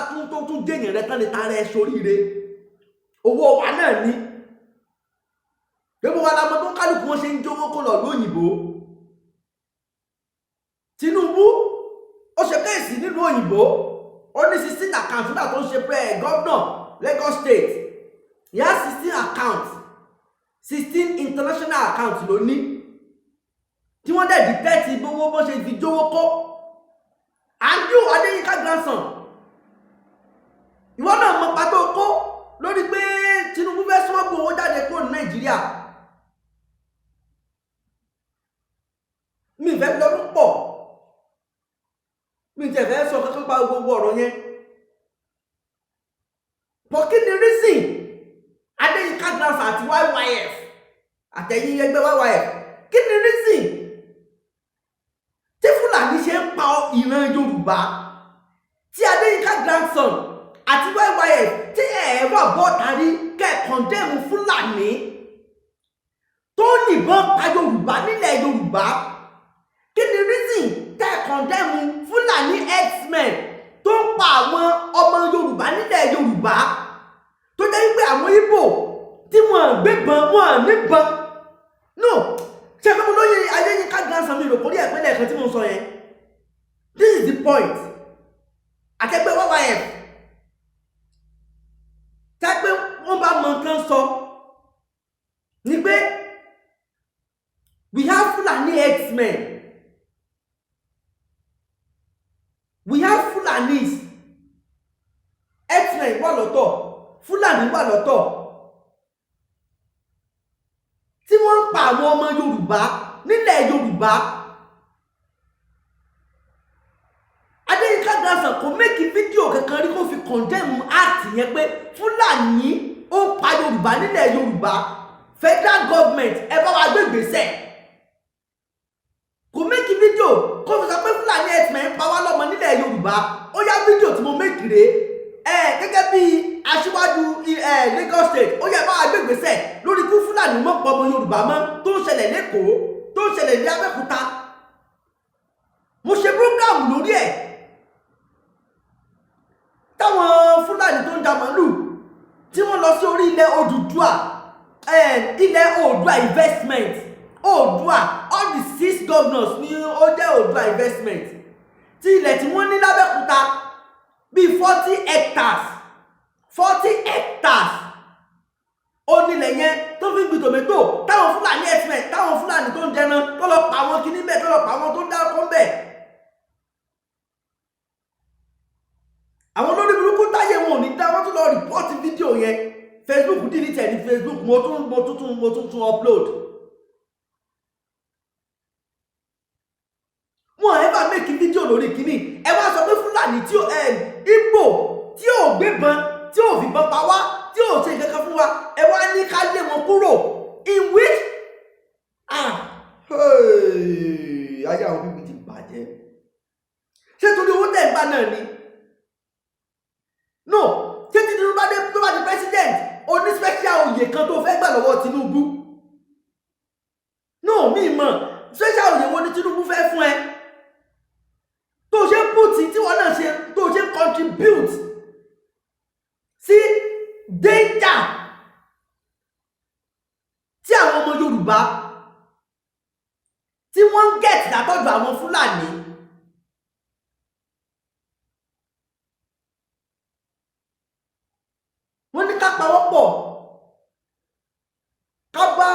Speaker 1: tún jẹ́yìn rẹ tán lè tara ẹ sóríire owó wa náà ní gbogbo wa la mọ̀ tó kálukú wọn ṣe ń jówó kó lọ lóyìnbó Tinubu ó ṣe kéèsì nílùú òyìnbó ó ní 16 account nígbà tó ń ṣe pé gọ́vnà Lagos State he has 16 account 16 international account ló ní tí wọ́n dẹ̀ dìtẹ́tì gbogbo bó ṣe fi jówó kó àjù Adéyínká grandson ìwọ náà mọ pàtó kó lórí pé Tinubu fẹ́ sọ́gbọ̀n owó jáde kúrò ní Nàìjíríà mi fẹ́ lọ́dún pọ̀ mi tẹ̀ fẹ́ sọ kankan pa gbogbo ọ̀rọ̀ yẹn but kí ni reason Adéyínká grandson àti YYF àtẹ̀yìn ẹgbẹ́ YYF kí ni reason tí Fúlàní ṣe ń pa ìran Yorùbá tí Adéyínká grandson àti YYF tí ẹ̀rọ bọ́tàrí kẹ́ẹ̀kọ̀ndẹ́mù Fúlàní tó yìnbọn pa Yorùbá nílẹ̀ Yorùbá kí ni reason kẹ́ẹ̀kọ̀ndẹ́mù Fúlàní herdsmen tó ń pa àwọn ọmọ Yorùbá nílẹ̀ Yorùbá tó jẹ́ wípé àwọn Ìgbò tí wọ́n gbébọn wọ́n níbọn no ṣe fẹ́ mo lóye Adéyínká grandson mi rò kórí ẹ̀pẹ́lẹ̀ kan tí mo sọ yẹn this is the point àtẹ́gbẹ́ YYF tẹ́gbẹ́ wọ́n bá mọ nǹkan sọ ni pé we have Fulani herdsmen we have Fulanis herdsmen wà lọ́tọ̀ Fulani wà lọ́tọ̀ tí wọ́n ń pa àwọn ọmọ Yorùbá nílẹ̀ Yorùbá Adéyínká grandson kò méjì fídíò kankan rí kó fi condemn act yẹn pé Fúlàní ó ń pa Yorùbá nílẹ̀ Yorùbá federal government ẹ bá wa gbé ìgbésẹ̀ kò méjì fídíò kó fi sọ pé Fúlàní herdsmen ń pa wá lọ́mọ nílẹ̀ Yorùbá ó yá fídíò tí mo méjì rèé gẹ́gẹ́ bí aṣíwájú Lagos State ó yẹ bá wa gbé ìgbésẹ̀ lórí kí Fúlàní mọ́ pọ̀ ọmọ Yorùbá mọ́ tó ń ṣẹlẹ̀ lẹ́kọ̀ọ́ tó ń ṣẹlẹ̀ ní Abẹ́òkúta mo ṣe program lórí ẹ̀ táwọn Fúlàní tó ń da màálù tí wọ́n lọ sí orí ilẹ̀ Odùduwà ilẹ̀ Oòduà investment Oòduà all the 6 governors ní ó jẹ́ Oòduà investment tí ilẹ̀ tí wọ́n ní l'Abẹ́òkúta bíi 40 hectares ó nílẹ̀ yẹn tó fi ń gbin tòmẹ́tò táwọn Fúlàní herdsmen táwọn Fúlàní tó ń jẹran tó lọ pa àwọn kíní bẹ́ẹ̀ tó lọ pa àwọn tó ń dá ọkọ̀ bẹ́ẹ̀ àwọn olórí burúkú táyé wọn ò ní dá wọ́n tún lọ rìpọ́ọ̀tì fídíò yẹn Facebook delete ní Facebook mo tún upload wọn ẹ bá make fídíò lórí kíní ẹ wá sọ pé Fúlàní tí ó Ìgbò tí ò gbébọn tí ò fìbọn pa wá tí ò ṣe kankan fún wa ẹ wá ní ká lé wọn kúrò in which ayé àwọn bíbí ti bàjẹ́ ṣé torí owó tẹ̀ ń bá náà ni no ṣé Tinubu bá dé tó bá di president ó ní special oyè kan tó fẹ́ gbà lọ́wọ́ Tinubu no mi mọ̀ special oyè wo ni Tinubu fẹ́ fún ẹ tó ṣe pùtì tí wọ́n náà ṣe tó ṣe contribute sí danger tí àwọn ọmọ Yorùbá tí wọ́n ń get látọ̀dọ̀ àwọn Fúlàní wọ́n ní ká pawọ́pọ̀ ká bá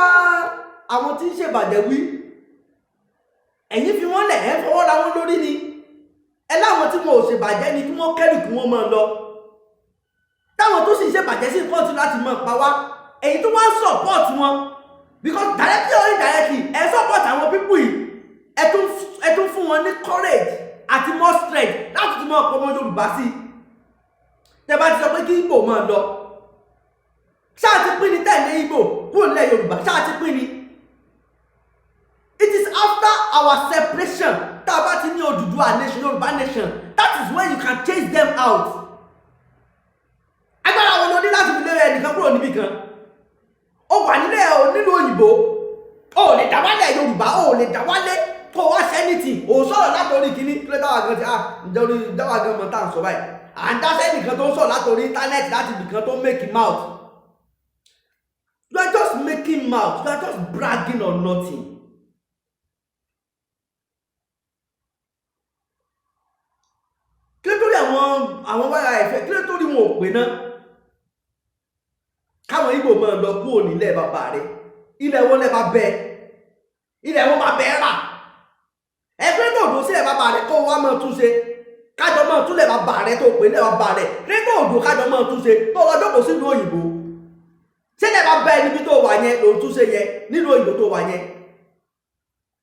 Speaker 1: àwọn tí ń ṣèbàjẹ́ wí ẹ̀yin fi wọ́n lẹ̀ ẹ́ fọwọ́ ra wọn lórí ni ẹ láwọn tí wọn ò ṣèbàjẹ́ ni kí wọ́n kẹ́rù kí wọ́n máa lọ táwọn tó sì ṣèbàjẹ́ sí nǹkan tí láti máa pa wá èyí tó wá ń support wọn because directly or indirectly ẹ support àwọn people yìí ẹ tún fún wọn ní courage àti more strength láti tún máa pọ̀ ọmọ Yorùbá sí tẹ́ bá ti sọ pé kí Ìgbò máa lọ ṣáà ti pín ní tẹ̀lé Ìgbò kúrò nílẹ̀ Yorùbá ṣáà ti pín ní. It is after our separation tá a bá ti ní Odùduwà nation Yorùbá nation that is when you can chase them out kan ó wà nílẹ̀ nílùú òyìnbó ó lè dá wálẹ̀ Yorùbá ó lè dá wálẹ̀ kó wá sẹ́nìtì ò sọ̀rọ̀ látòrí kínní kílẹ̀ táwa gan ti ǹjẹ́ orí dáwà gan mọ̀ tá à ń sọ báyìí à ń dá sẹ́nìkan tó ń sọ̀rọ̀ látòrí íńtánẹ́ẹ̀tì láti ibìkan tó ń make mouth. You are just making mouth, you are just bragging on nothing. Kí ló torí àwọn wáyà ẹ̀fẹ́ kí ló torí wọn ò pè náà káwọn Ìgbò máa lọ kúrò nílẹ̀ bàbá rẹ̀ ilẹ̀ wọn lẹ́ bá bẹ́ẹ̀ ilẹ̀ wọn bá bẹ́ẹ̀ rà ẹgbẹ́ tó dùn sílẹ̀ bàbá rẹ̀ kó wá máa túnṣe kájọ máa túnlẹ̀ bàbá rẹ̀ tó pè nílẹ̀ bàbá rẹ̀ nígbà òdò kájọ máa túnṣe tó wá jókòó sílùú òyìnbó ṣẹlẹ̀ bá bẹ́ẹ̀ níbi tó wà yẹn lòun túnṣe yẹn nílùú òyìnbó tó wà yẹn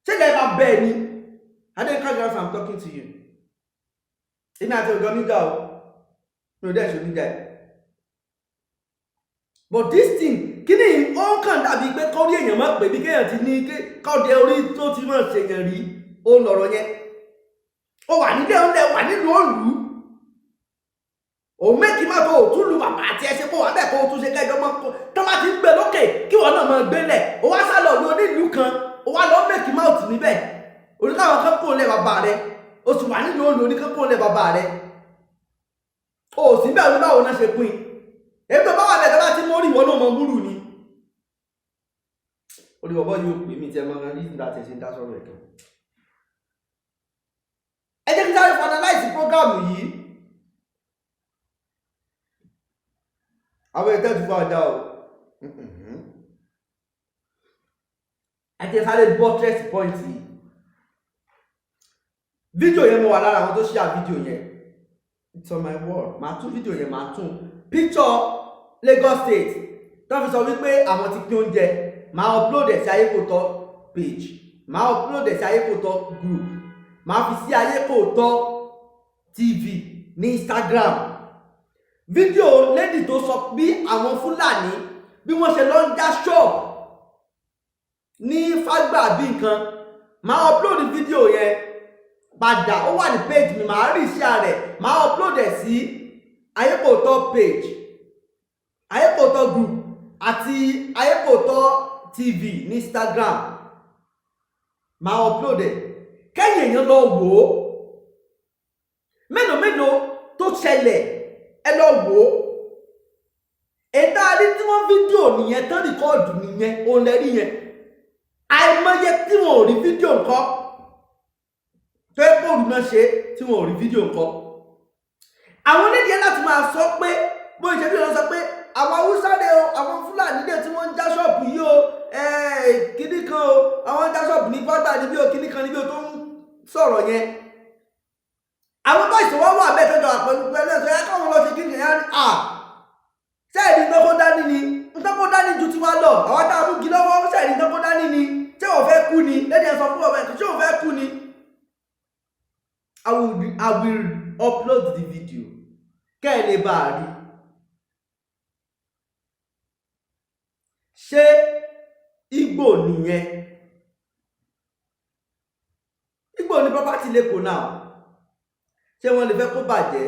Speaker 1: ṣẹlẹ̀ bá bẹ́ẹ̀ ni Adenka Grandson, I'm talking to you èmi àti ọ̀gá nígbà o mi ò dẹ́ ṣe nígbà ẹ̀ but this thing kí ni ó kàn dàbí pé kọ́rí èèyàn máa pè bí kéèyàn ti ní kọ́ọ̀dẹ orí tó ti máa ṣèyàn rí ó lọ̀rọ̀ yẹn ó wà nílé oúnjẹ wà nílùú òòlù òun méjì máa tó òtún lu bàbá àti ẹsẹ kó wà bẹ́ẹ̀ kó o tún ṣe kẹjọ mọ́ tó bá ti ń gbé lókè kí wọn náà máa gbélẹ̀ ó wá sálọ ní onílùú kan ó wá lọ méjì máa tì níbẹ̀ oníkàwọn kan kó lẹ bàbá rẹ ó sì wà nílùú òòlù oníkan kó lẹ bàbá rẹ ó sì bẹ́ẹ̀ ní báwo náà ṣe pín èyí tó bá wà bẹ́ẹ̀ tó bá ti mórí ìwọ náà mọ múrù ni orí bọ̀bọ̀ yóò pè mí tí ẹ máa rí nígbà tí ẹ ṣe ń dá sọ̀rọ̀ ẹ̀kan ẹ jẹ́ kí sáré finalize prógámù yìí àwọn ètò ìtúfà ọjà o ẹ jẹ́ sáré buttress point yìí fídíò yẹn mo wà lára àwọn tó share fídíò yẹn it's on my wall màá tún fídíò yẹn màá tún picture Lagos State tó fi sọ wípé àwọn ti pín oúnjẹ màá upload ẹ̀ sí Ayékòótọ́ page màá upload ẹ̀ sí Ayékòótọ́ group màá fi sí Ayékòótọ́ TV ní Instagram fídíò lady tó sọ bí àwọn Fúlàní bí wọ́n ṣe lọ ń já shop ní Fágbà bí nǹkan màá upload fídíò yẹn padà ó wà ní page mi màá rí iṣẹ́ rẹ̀ màá upload ẹ̀ sí Ayékòótọ́ page Ayékòótọ́ group àti Ayékòótọ́ TV ní Instagram màá upload ẹ̀ kẹ́yìn èèyàn lọ wò ó mélòó tó ṣẹlẹ̀ ẹ lọ wò ó ètò àrí tí wọ́n fídíò nìyẹn tán rìkọ́ọ̀dù nìyẹn òun lẹ́rí yẹn àìmọye tí wọn ò rí fídíò nǹkan tó ẹ bóòlù náà ṣe tí wọn ò rí fídíò nǹkan àwọn onídìí láti máa sọ pé bó ṣe bí wọn sọ pé àwọn Haúsá dé o àwọn Fúlàní dé tí wọ́n ń já ṣọ́ọ̀bù yìí o kíní kan o àwọn já ṣọ́ọ̀bù ní Fágbà níbí o kíní kan níbí o tó ń sọ̀rọ̀ yẹn àwọn bá ìṣòwò wà bẹ́ẹ̀ tọ́jọ́ àpẹẹrẹ pẹ̀lú ẹ̀sọ́ yẹn káwọn lọ sí kíní yẹn à sẹ́ẹ̀dì ìtọ́kọ́ dání ni ìtọ́kọ́ dání ju tiwa lọ àwọn tá a mú gi lọ́wọ́ sẹ́ẹ̀dì ìtọ́kọ́ dání ni tí ò fẹ́ kú ni lẹ́ni ẹ̀sọ́ fún ọ̀bẹ tí ò fẹ́ kú ni. I will upload the video kẹ́ ẹ lè bá a rí. Ṣé Ìgbò nìyẹn? Ìgbò ní property lẹ́kọ̀ọ́ náà ṣé wọ́n lè fẹ́ kó bàjẹ́?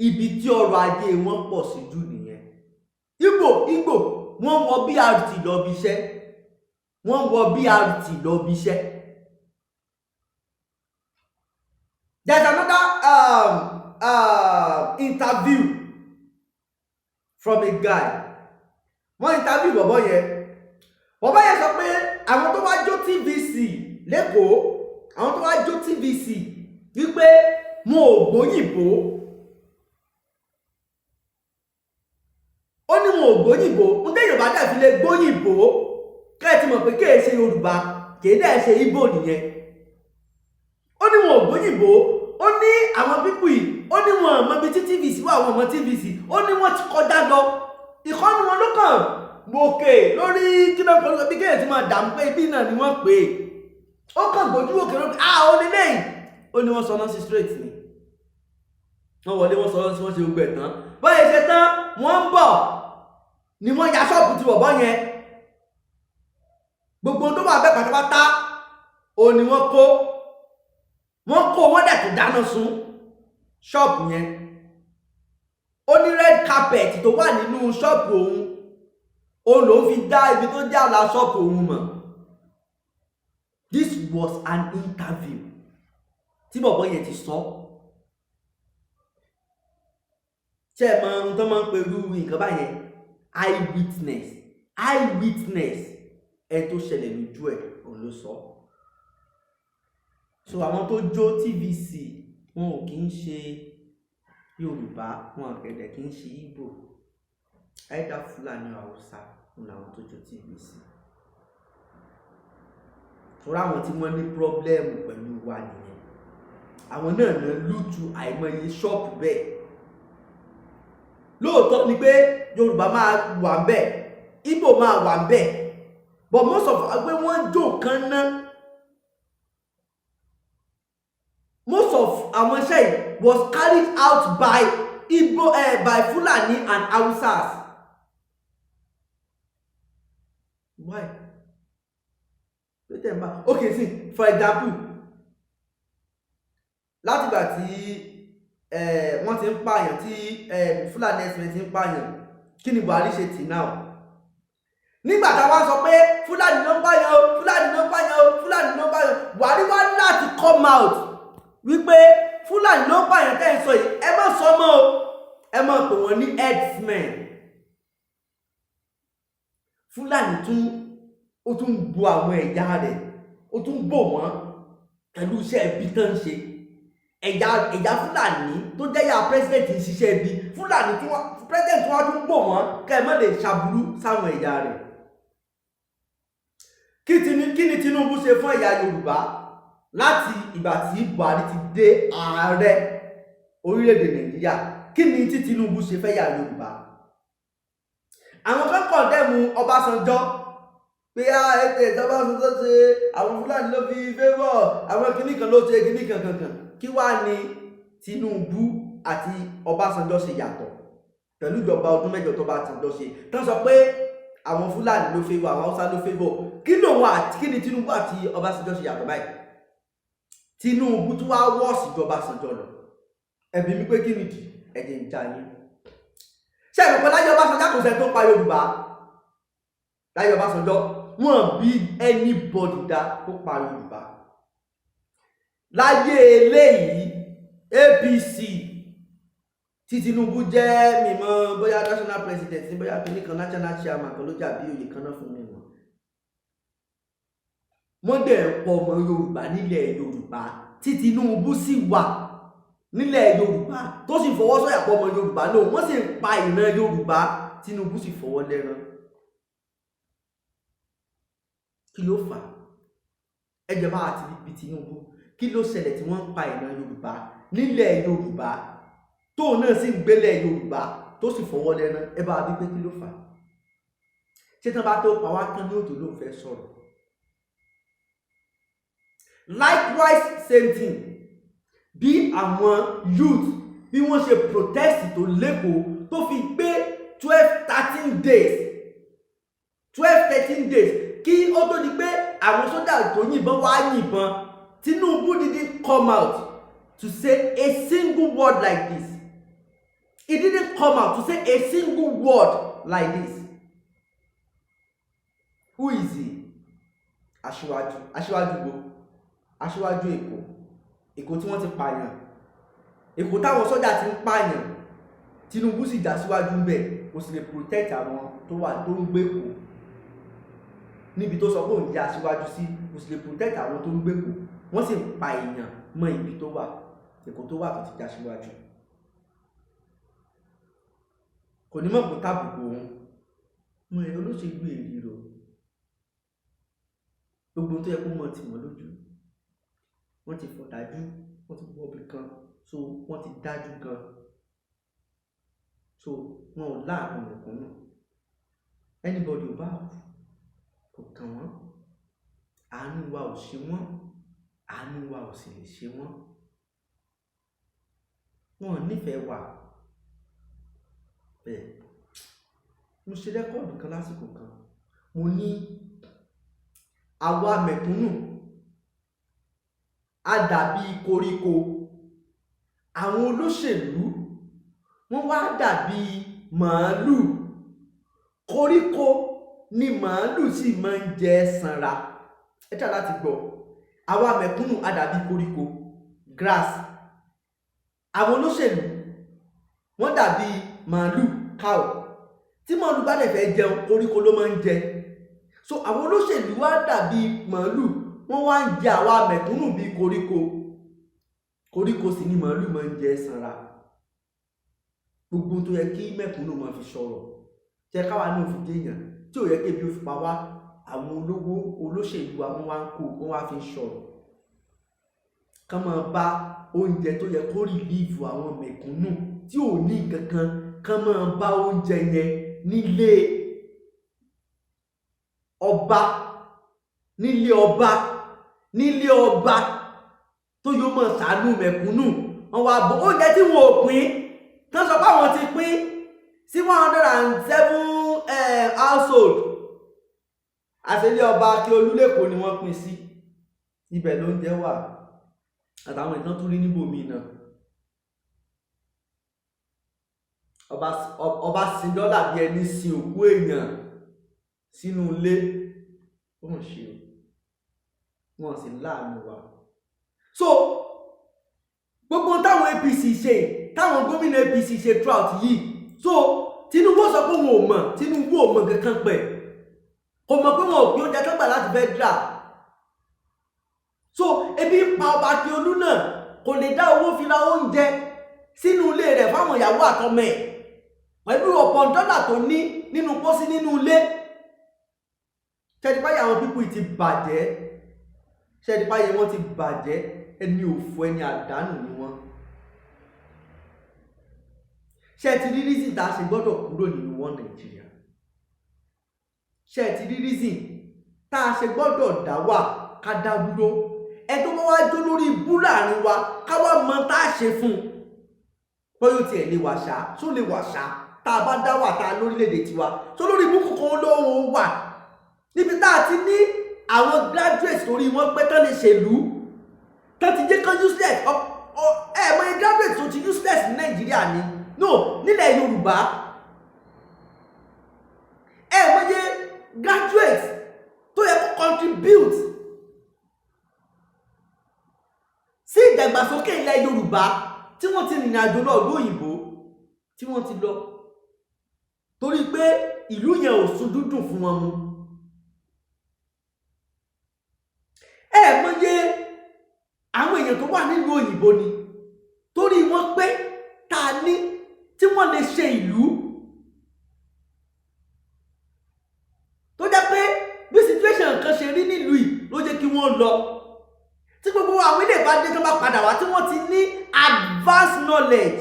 Speaker 1: Ibi tí ọrọ̀ ajé wọn pọ̀ sí jù nìyẹn. Ìgbò wọ́n wọ BRT lọ bí iṣẹ́ wọ́n wọ BRT lọ bí iṣẹ́. There's another interview from a guy. Wọ́n interview bọ̀bọ̀ yẹn sọ pé àwọn tó wá jó TVC lẹ́kọ̀ọ́ àwọn tó wá jó TVC wípé wọn ò gbóyìnbó ó ní wọn ò gbóyìnbó ń tẹ́ Yorùbá dẹ̀ fi lè gbóyìnbó kẹ́ẹ̀ ti mọ̀ pé kéè ṣe Yorùbá kéè dẹ̀ ṣe Ìgbò nìyẹn ó ní wọn ò gbóyìnbó ó ní àwọn pípù yìí ó ní wọn mọ ibi tí TVC wà wọn mọ TVC ó ní wọn ti kọjá lọ ìkọ́ni wọn ló kàn gbòkè lórí kíná pẹ̀lú bí kéèyàn ti máa dàmú pé ibi náà ni wọ́n pè é ó kàn gbójú òkè lókè ó ní lẹ́yìn ó ní wọ́n sọ náà sí straight ni wọ́n wọlé wọ́n sọ náà sí wọ́n ṣe gbogbo ẹ̀ tán báyìí ṣe tán wọ́n ń bọ̀ ni wọ́n ya ṣọ́ọ̀bù ti bọ̀bọ́ yẹn gbogbo tó wà bẹ́ẹ̀ pátápátá ó ní wọ́n kó wọ́n dẹ̀ tó dáná sun ṣọ́ọ̀bù yẹn ó ní red carpet tó wà nínú ṣọ́ọ̀bù òun ló fi dá ibi tó jẹ́ àlà ṣọ́ọ̀bù òun mọ̀. This was an interview tí bọ̀bọ̀ yẹn ti sọ. ṣé ẹ mọ ohun tó máa ń pẹ̀lú nǹkan báyẹn? eyewitness ẹ tó ṣẹlẹ̀ lójú ẹ̀ òun ló sọ. So àwọn tó jó TVC wọn ò kì í ṣe Yorùbá, wọn àgẹ̀dẹ̀ kì í ṣe Ìgbò, either Fúlàní or Haúsá òun làwọn tó jó TVC. Torí àwọn tí wọ́n ní pírọ́blẹ́mù pẹ̀lú wa nìyẹn, àwọn náà náà lùtù àìmọye ṣọ́ọ̀bù bẹ́ẹ̀. Lóòótọ́ ni pé Yorùbá máa wà ń bẹ̀, Ìgbò máa wà ń bẹ̀, but most of pé wọ́n jó kan náà. Most of our iṣẹ́ was carried out by Igbo, by Fulani and Hausas. Why? Okay, see, for example, láti ìgbà tí wọ́n ti ń pààyàn, tí Fulani ẹ̀sìn ti ń pààyàn, kí ni Buhari ṣe tì náà? Nígbà tá a wá sọ pé Fulani ló ń pààyàn o, Fulani ló ń pààyàn o, Fulani ló ń pààyàn, Buhari wá láti come out wípé Fulani ló ń pààyàn tẹ́ ẹ sọ yìí, ẹ má sọ mọ́ o, ẹ má pè wọ́n ní herdsmen. Fulani ó tún bo àwọn ẹ̀yà rẹ̀, ó tún bò wọ́n pẹ̀lú iṣẹ́ ibi tán ń ṣe. ẹ̀yà Fulani tó jẹ́ ẹ̀yà president ń ṣiṣẹ́ ibi, Fulani tí wọ́n president wọ́n tún bò wọ́n kẹ́ ẹ má lè ṣàbùrú sáwọn ẹ̀yà rẹ̀. Kí ni Tinubu ṣe fún ẹ̀yà Yorùbá láti ìgbà tí Buhari ti dé ààrẹ orílẹ̀-èdè Nàìjíríà? Kí ni tí Tinubu ṣe fẹ́ ẹ̀yà Yorùbá? Àwọn kan kọ̀ndẹ́mù Ọbásanjọ́ pé Ọbásanjọ́ ṣe àwọn Fulani ló fi favour, àwọn kìnnìkan ló ṣe kìnnìkan kankan. Kí wá ní Tinubu àti Ọbásanjọ́ ṣe yàtọ̀ pẹ̀lú ìjọba ọdún mẹ́jọ tó bá Ọbásanjọ́ ṣe? Tán sọ pé àwọn Fulani ló favour, àwọn Haúsá ló favour. Kí ni Tinubu àti Ọbásanjọ́ ṣe yàtọ̀ báyìí? Tinubu tún wá wọ́ọ̀sì ìjọba Ọbásanjọ́ lọ. Ẹ̀bi mi pé kí nìdí? Ẹ̀jẹ̀ ń já yín. Ṣé ẹ̀rọ pé láyé Ọbásanjọ́ kò sẹ́ni tó pa Yorùbá? Láyé Ọbásanjọ́ wọ́n bí anybody dá tó pa Yorùbá. Láyé eléyìí APC tí Tinubu jẹ́ mímọ́ bóyá national president ní bóyá tó ní kan national chairman kan ló jà bí oyè kan náà fún mi wọn. Wọ́n dẹ̀ ń pọ̀ ọmọ Yorùbá nílẹ̀ Yorùbá tí Tinubu sì wà nílẹ̀ Yorùbá tó sì fọwọ́ sọ̀yà pọ̀ ọmọ Yorùbá náà, wọ́n sì ń pa ìran Yorùbá, Tinubu sì fọwọ́ lẹ́rán. Kí ló fà? Ẹjẹ̀ bá àti bí Tinubu, kí ló ṣẹlẹ̀ tí wọ́n ń pa ìran Yorùbá nílẹ̀ Yorùbá tó náà sì ń gbélẹ̀ Yorùbá tó sì fọwọ́ lẹ́rán? Ẹ bá bí pé kí ló fà? Ṣé tán bá tó pa wá tán ní òtò ló fẹ́ sọ̀rọ̀? Likewise same thing bí àwọn youth bí wọ́n ṣe protest tó lẹ́kọ̀ọ́ tó fi gbé 12-13 days kí ó tó di pé àwọn sójà tó yìnbọn wá yìnbọn. Tinubu didn't come out to say a single word like this. He didn't come out to say a single word like this. Who is he? Aṣíwájú wo? Aṣíwájú Èkó tí wọ́n ti pààyàn, Èkó táwọn sọ́jà ti ń pààyàn, Tinubu sì já síwájú ń bẹ̀, kò sì lè protect àwọn tó ń gbé Èkó níbi tó sọ pé òun já síwájú sí, kò sì lè protect àwọn tó ń gbé Èkó, wọ́n sì ń pa èèyàn mọ́ ibi tó wà, Èkó tó wà tó ti já síwájú. Kò ní mọ̀ kó tábùkù òun mọ ẹ̀ olóṣèlú èyí rò, gbogbo tó yẹ kó mọ̀ tì wọ́n lójú, wọ́n ti fọ̀dájú, wọ́n ti wọ́bì kan, so wọ́n ti dájú gan, so wọn ò láàbùn nìkan náà. Anybody ò bá kò kàn wọ́n, àánú wa ò ṣe wọ́n, àánú wa ò sì lè ṣe wọ́n. Wọn ò nífẹ̀ẹ́ wa bẹ́ẹ̀. Mo ṣe rẹ́kọ̀dù kan lásìkò kan, mo ní àwa mẹ̀kúnnù a dàbí koríko, àwọn olóṣèlú wọ́n wá dàbí màálù. Koríko ni màálù sì máa ń jẹ sanra. Ẹ try láti gbọ́. Àwa mẹ̀kúnnù á dàbí koríko, grass. Àwọn olóṣèlú wọ́n dàbí màálù, cow. Tí màálù bá dẹ̀ fẹ́ jẹun, koríko ló máa ń jẹ. So àwọn olóṣèlú wá dàbí màálù, wọ́n wá ń jẹ àwa mẹ̀kúnnù bí koríko. Koríko sì ni màálù máa ń jẹ sanra. Gbogbo tó yẹ kí mẹ̀kúnnù máa fi sọ̀rọ̀, jẹ́ káwa náà fi déèyàn, tí ò yẹ kí ebi ó fi pa wá, àwọn olówó olóṣèlú wa wọ́n wá ń kó, wọ́n wá fi ń sọ̀rọ̀. Kán máa bá oúnjẹ tó yẹ kó rìlíìfù àwọn mẹ̀kúnnù tí ò ní nǹkan kan, kán máa bá oúnjẹ yẹn nílé ọba, nílé ọba tó yóò mọ̀ ṣàánú mẹ̀kúnnù. Wọ́n wá bọ́ oúnjẹ tí wọn ò pín, tán sọ pé àwọn ti pín sí 107 household. Àṣẹlé ọba Akíolú lÉkòó ni wọ́n pín sí. Ibẹ̀ lóúnjẹ wà àtàwọn ìtàn tún rí níbòmí náà. Ọba sin dọ́là bí ẹni sin òkú èèyàn sínú ilé. Wọ́n ṣe o, wọ́n sì láàánú wa. So gbogbo táwọn APC ṣe, táwọn gómìnà APC ṣe throughout yìí, so Tinubu sọ pé wọn ò mọ̀, Tinubu ò mọ̀ kankan pẹ̀, kò mọ̀ pé wọn ò pín oúnjẹ tó gbà láti federal. So ebi ń pa ọba Akíolú náà, kò lè dá owó fi ra oúnjẹ sínú ilé rẹ̀ fáwọn ìyàwó àtọmọ ẹ̀ pẹ̀lú ọ̀pọ̀ dọ́là tó ní nínú pósí nínú ilé. Ṣẹ́dipáyé àwọn pípù ti bàjẹ́, ṣẹ́dipáyé wọn ti bàjẹ́, ẹni òfò ẹni àdánù ni wọ́n. Ṣé ti rí reason tá a ṣe gbọ́dọ̀ kúrò nínú wọn Nàìjíríà? Ṣé ti rí reason tá a ṣe gbọ́dọ̀ dá wà ká dá dúró? Ẹ tó bá wá jó lórí ibú láàrin wa, ká wá mọ tá a ṣe fún un. Bóyá tiẹ̀ lè wà ṣá, tó lè wà ṣá, tá a bá dá wà tá a lórílẹ̀-èdè tiwa, tó lórí ibú kankan lóhùn wà. Níbi tá a ti ní àwọn graduates torí wọ́n pẹ́ tán lè ṣèlú, tán ti jẹ́ kán useless. Mọ graduates tó ti useless ní Nàìjíríà ni. No, nílẹ̀ Yorùbá. Mọ graduates tó yẹ kó contribute sí ìdàgbàsókè ilẹ̀ Yorùbá tí wọ́n ti rìnrìn àjò lọ ìlú òyìnbó, tí wọ́n ti lọ torí pé ìlú yẹn ò sún dúdùn fún wọn mu. Mọye àwọn èèyàn tó wà nílùú òyìnbó ni torí wọ́n pé ta ní tí wọ́n lè ṣe ìlú tó jẹ́ pé bí situation kan ṣe rí nílùú yìí ló jẹ́ kí wọ́n lọ. Tí gbogbo àwọn ilé ìbádé tó bá padà wá tí wọ́n ti ní advanced knowledge,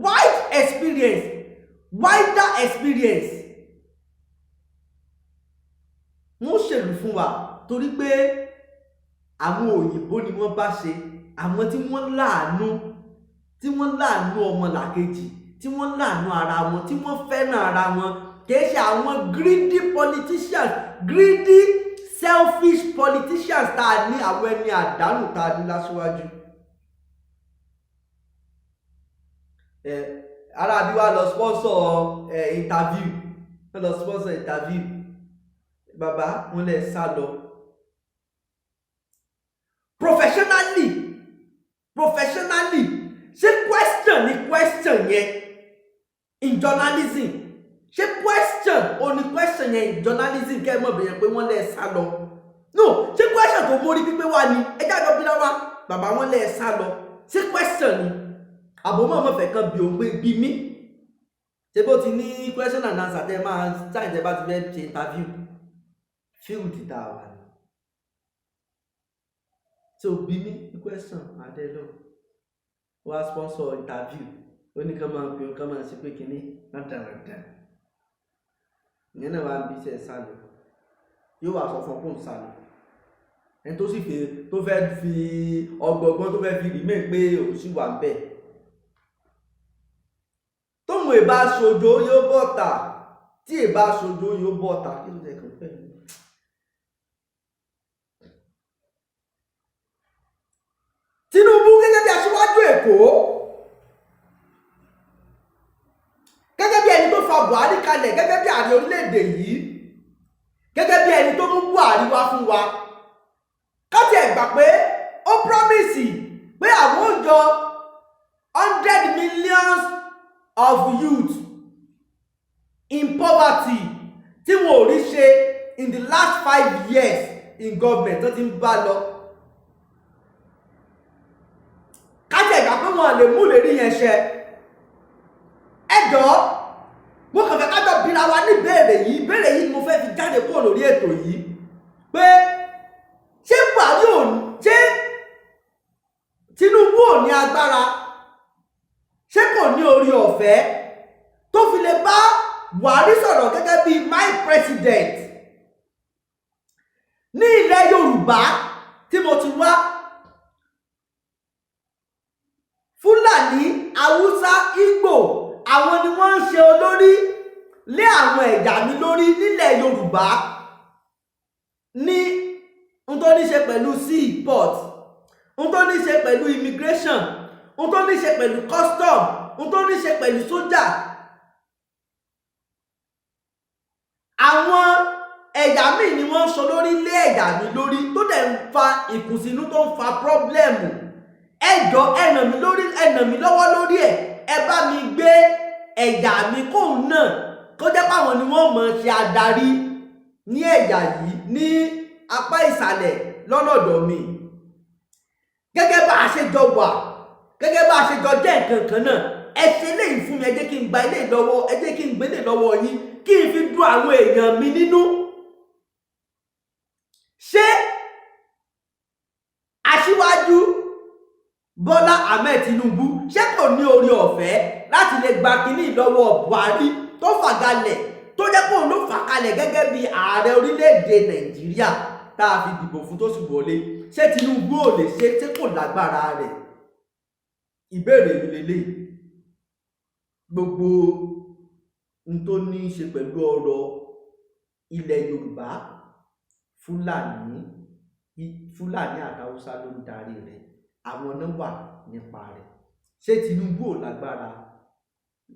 Speaker 1: wide experience, wider experience, wọ́n ṣèlú fún wa torí pé àwọn òyìnbó ni wọ́n bá ṣe, àwọn tí wọ́n láàánú ọmọlàkejì, tí wọ́n láàánú ara wọn, tí wọ́n fẹ́ràn ara wọn, kìí ṣe àwọn greedy politicians, greedy selfish politicians tá a ní, àwọn ẹni àdánù tá a ní láṣíwájú. Arábí wa lọ sponsor interview, wọ́n lọ sponsor interview, bàbá wọn lè sá lọ. Professionally, ṣé question ni question yẹn in journalism? Ṣé question o ni question yẹn in journalism kẹ́ ẹ mọ̀ bẹ̀yẹn pé wọ́n lè sá lọ? No, ṣé question tó mórí pípé wá ni ẹjẹ́ àjọ bíra wa bàbá wọn lè sá lọ? Ṣé question ni? Àbòmọ̀ ọmọ fẹ́ kan bí òun pé bí mí. Ṣé bó ti ní question and answer tẹ́ máa ṣáà tẹ́ bá ti fẹ́ ṣe interview field tá a wà ní. So bí mi question adelo wá sponsor interview ó ní ká máa bí ká máa ṣe pé kíní látàràdà ìyẹn náà wá bí iṣẹ́ sálọ yóò wá sọ fún ọkùnrin sálọ ẹni tó sì fẹ́ fi ọgbọ̀gbọ́n tó fẹ́ fi remain pé òun sì wà ń bẹ̀ tóun ìbá ṣojo yóò bọ́ta tí ìbá ṣojo yóò bọ́ta kí ló dé kàn pẹ̀lú. Tinubu gẹ́gẹ́ bí aṣíwájú Èkó kalẹ̀ gẹ́gẹ́ bí ààrẹ orílẹ̀-èdè yìí, gẹ́gẹ́ bí ẹni tó mú Buhari wá fún wa, ká tiẹ̀ gbà pé ó promise pé àwọn ó jọ 100 million of youth in poverty tí wọn ò rí ṣe in the last 5 years in government tó ti ń bá lọ. ká tiẹ̀ gbà pé wọn lè mú ìlérí yẹn ṣẹ. ẹjọ́ mo kàn fẹ́ kájọ bíra wa ní ìbéèrè yìí mo fẹ́ fi jáde kúrò lórí ètò yìí pé ṣé Buhari ò ní, ṣé Tinubu ò ní agbára, ṣé kò ní orí ọ̀fẹ́ tó fi lè bá Buhari sọ̀rọ̀ gẹ́gẹ́ bí my president ní ilẹ̀ Yorùbá tí mo ti wá? Fúlàní, Haúsá, Ìgbò, àwọn ni wọ́n ń ṣe olórí lé àwọn ẹ̀yà mi lórí nílẹ̀ Yorùbá ní ohun tó ní ṣe pẹ̀lú seaport, ohun tó ní ṣe pẹ̀lú immigration, ohun tó ní ṣe pẹ̀lú custom, ohun tó ní ṣe pẹ̀lú sójà. Àwọn ẹ̀yà míì ni wọ́n ń sọ lórí lé ẹ̀yà mi lórí tó dẹ̀ ń fa ìkùnsínú, tó ń fa pọ́blẹ́mù. Ẹjọ́ ẹ ràn mí lọ́wọ́ lórí ẹ̀, ẹ bá mi gbé ẹ̀yà mi kóun náà kó jẹ́ páwọn ni wọ́n mọ̀ ṣe adarí ní ẹ̀yà yìí ní apá ìsàlẹ̀ lọ́nọ̀dọ̀ mi. Gẹ́gẹ́ bá a ṣe jọ wà, gẹ́gẹ́ bá a ṣe jọ jẹ́ nǹkan kan náà, ẹ ṣe eléyìí fún mi, ẹ jẹ́ kí n gba eléyìí lọ́wọ́, ẹ jẹ́ kí n gbé eléyìí lọ́wọ́ yín kí n fi dùn àwọn èèyàn mi nínú. Ṣé Aṣíwájú Bọ́lá Ahmed Tinubu ṣé kò ní orí ọ̀fẹ́ láti lè gba kínní lọ́wọ́ Buhari tó fàgalẹ̀, tó jẹ́ kó ló fà kalẹ̀ gẹ́gẹ́ bí ààrẹ orílẹ̀-èdè Nàìjíríà tá a fi dìbò fún tó sì wọlé? Ṣé Tinubu ò lè ṣe, tí kò lágbára rẹ̀? Ìbéèrè mi lélẹ́yìí. Gbogbo n tó ní í ṣe pẹ̀lú ọ̀rọ̀ ilẹ̀ Yorùbá, Fúlàní àti Haúsá ló ń darí rẹ̀, àwọn náà wà nípa rẹ̀. Ṣé Tinubu ò lágbára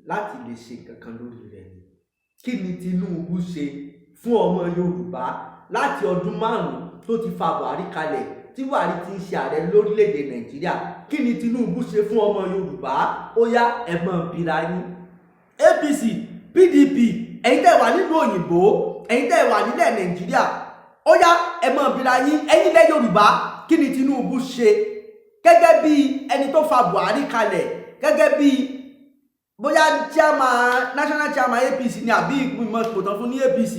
Speaker 1: láti lè ṣe kankan lórí rẹ̀ ni? Kí ni Tinubu ṣe fún ọmọ Yorùbá láti ọdún 5 tó ti fa Buhari kalẹ̀, tí Buhari ti ń ṣe ààrẹ lórílẹ̀-èdè Nàìjíríà? Kí ni Tinubu ṣe fún ọmọ Yorùbá? Ó yá ẹ mọ̀ bíra yín. APC, PDP, ẹ̀yin tẹ́ wà nílùú òyìnbó, ẹ̀yin tẹ́ wà nílẹ̀ Nàìjíríà, ó yá ẹ mọ̀ bíra yín. Ẹ̀yin ilẹ̀ Yorùbá, kí ni Tinubu ṣe gẹ́gẹ́ bí ẹni tó fa Buhari kalẹ̀, gẹ́gẹ́ bí bóyá chairman, national chairman APC ni àbí ìgbìmọ̀ ìpòtàn fún ní APC?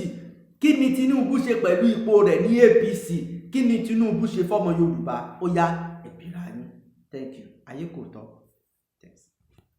Speaker 1: Kí ni Tinubu ṣe pẹ̀lú ipò rẹ̀ ní APC? Kí ni Tinubu ṣe fọ́mọ Yorùbá? Ó yá ẹ bíra yín. Thank you. Ayé kò tán.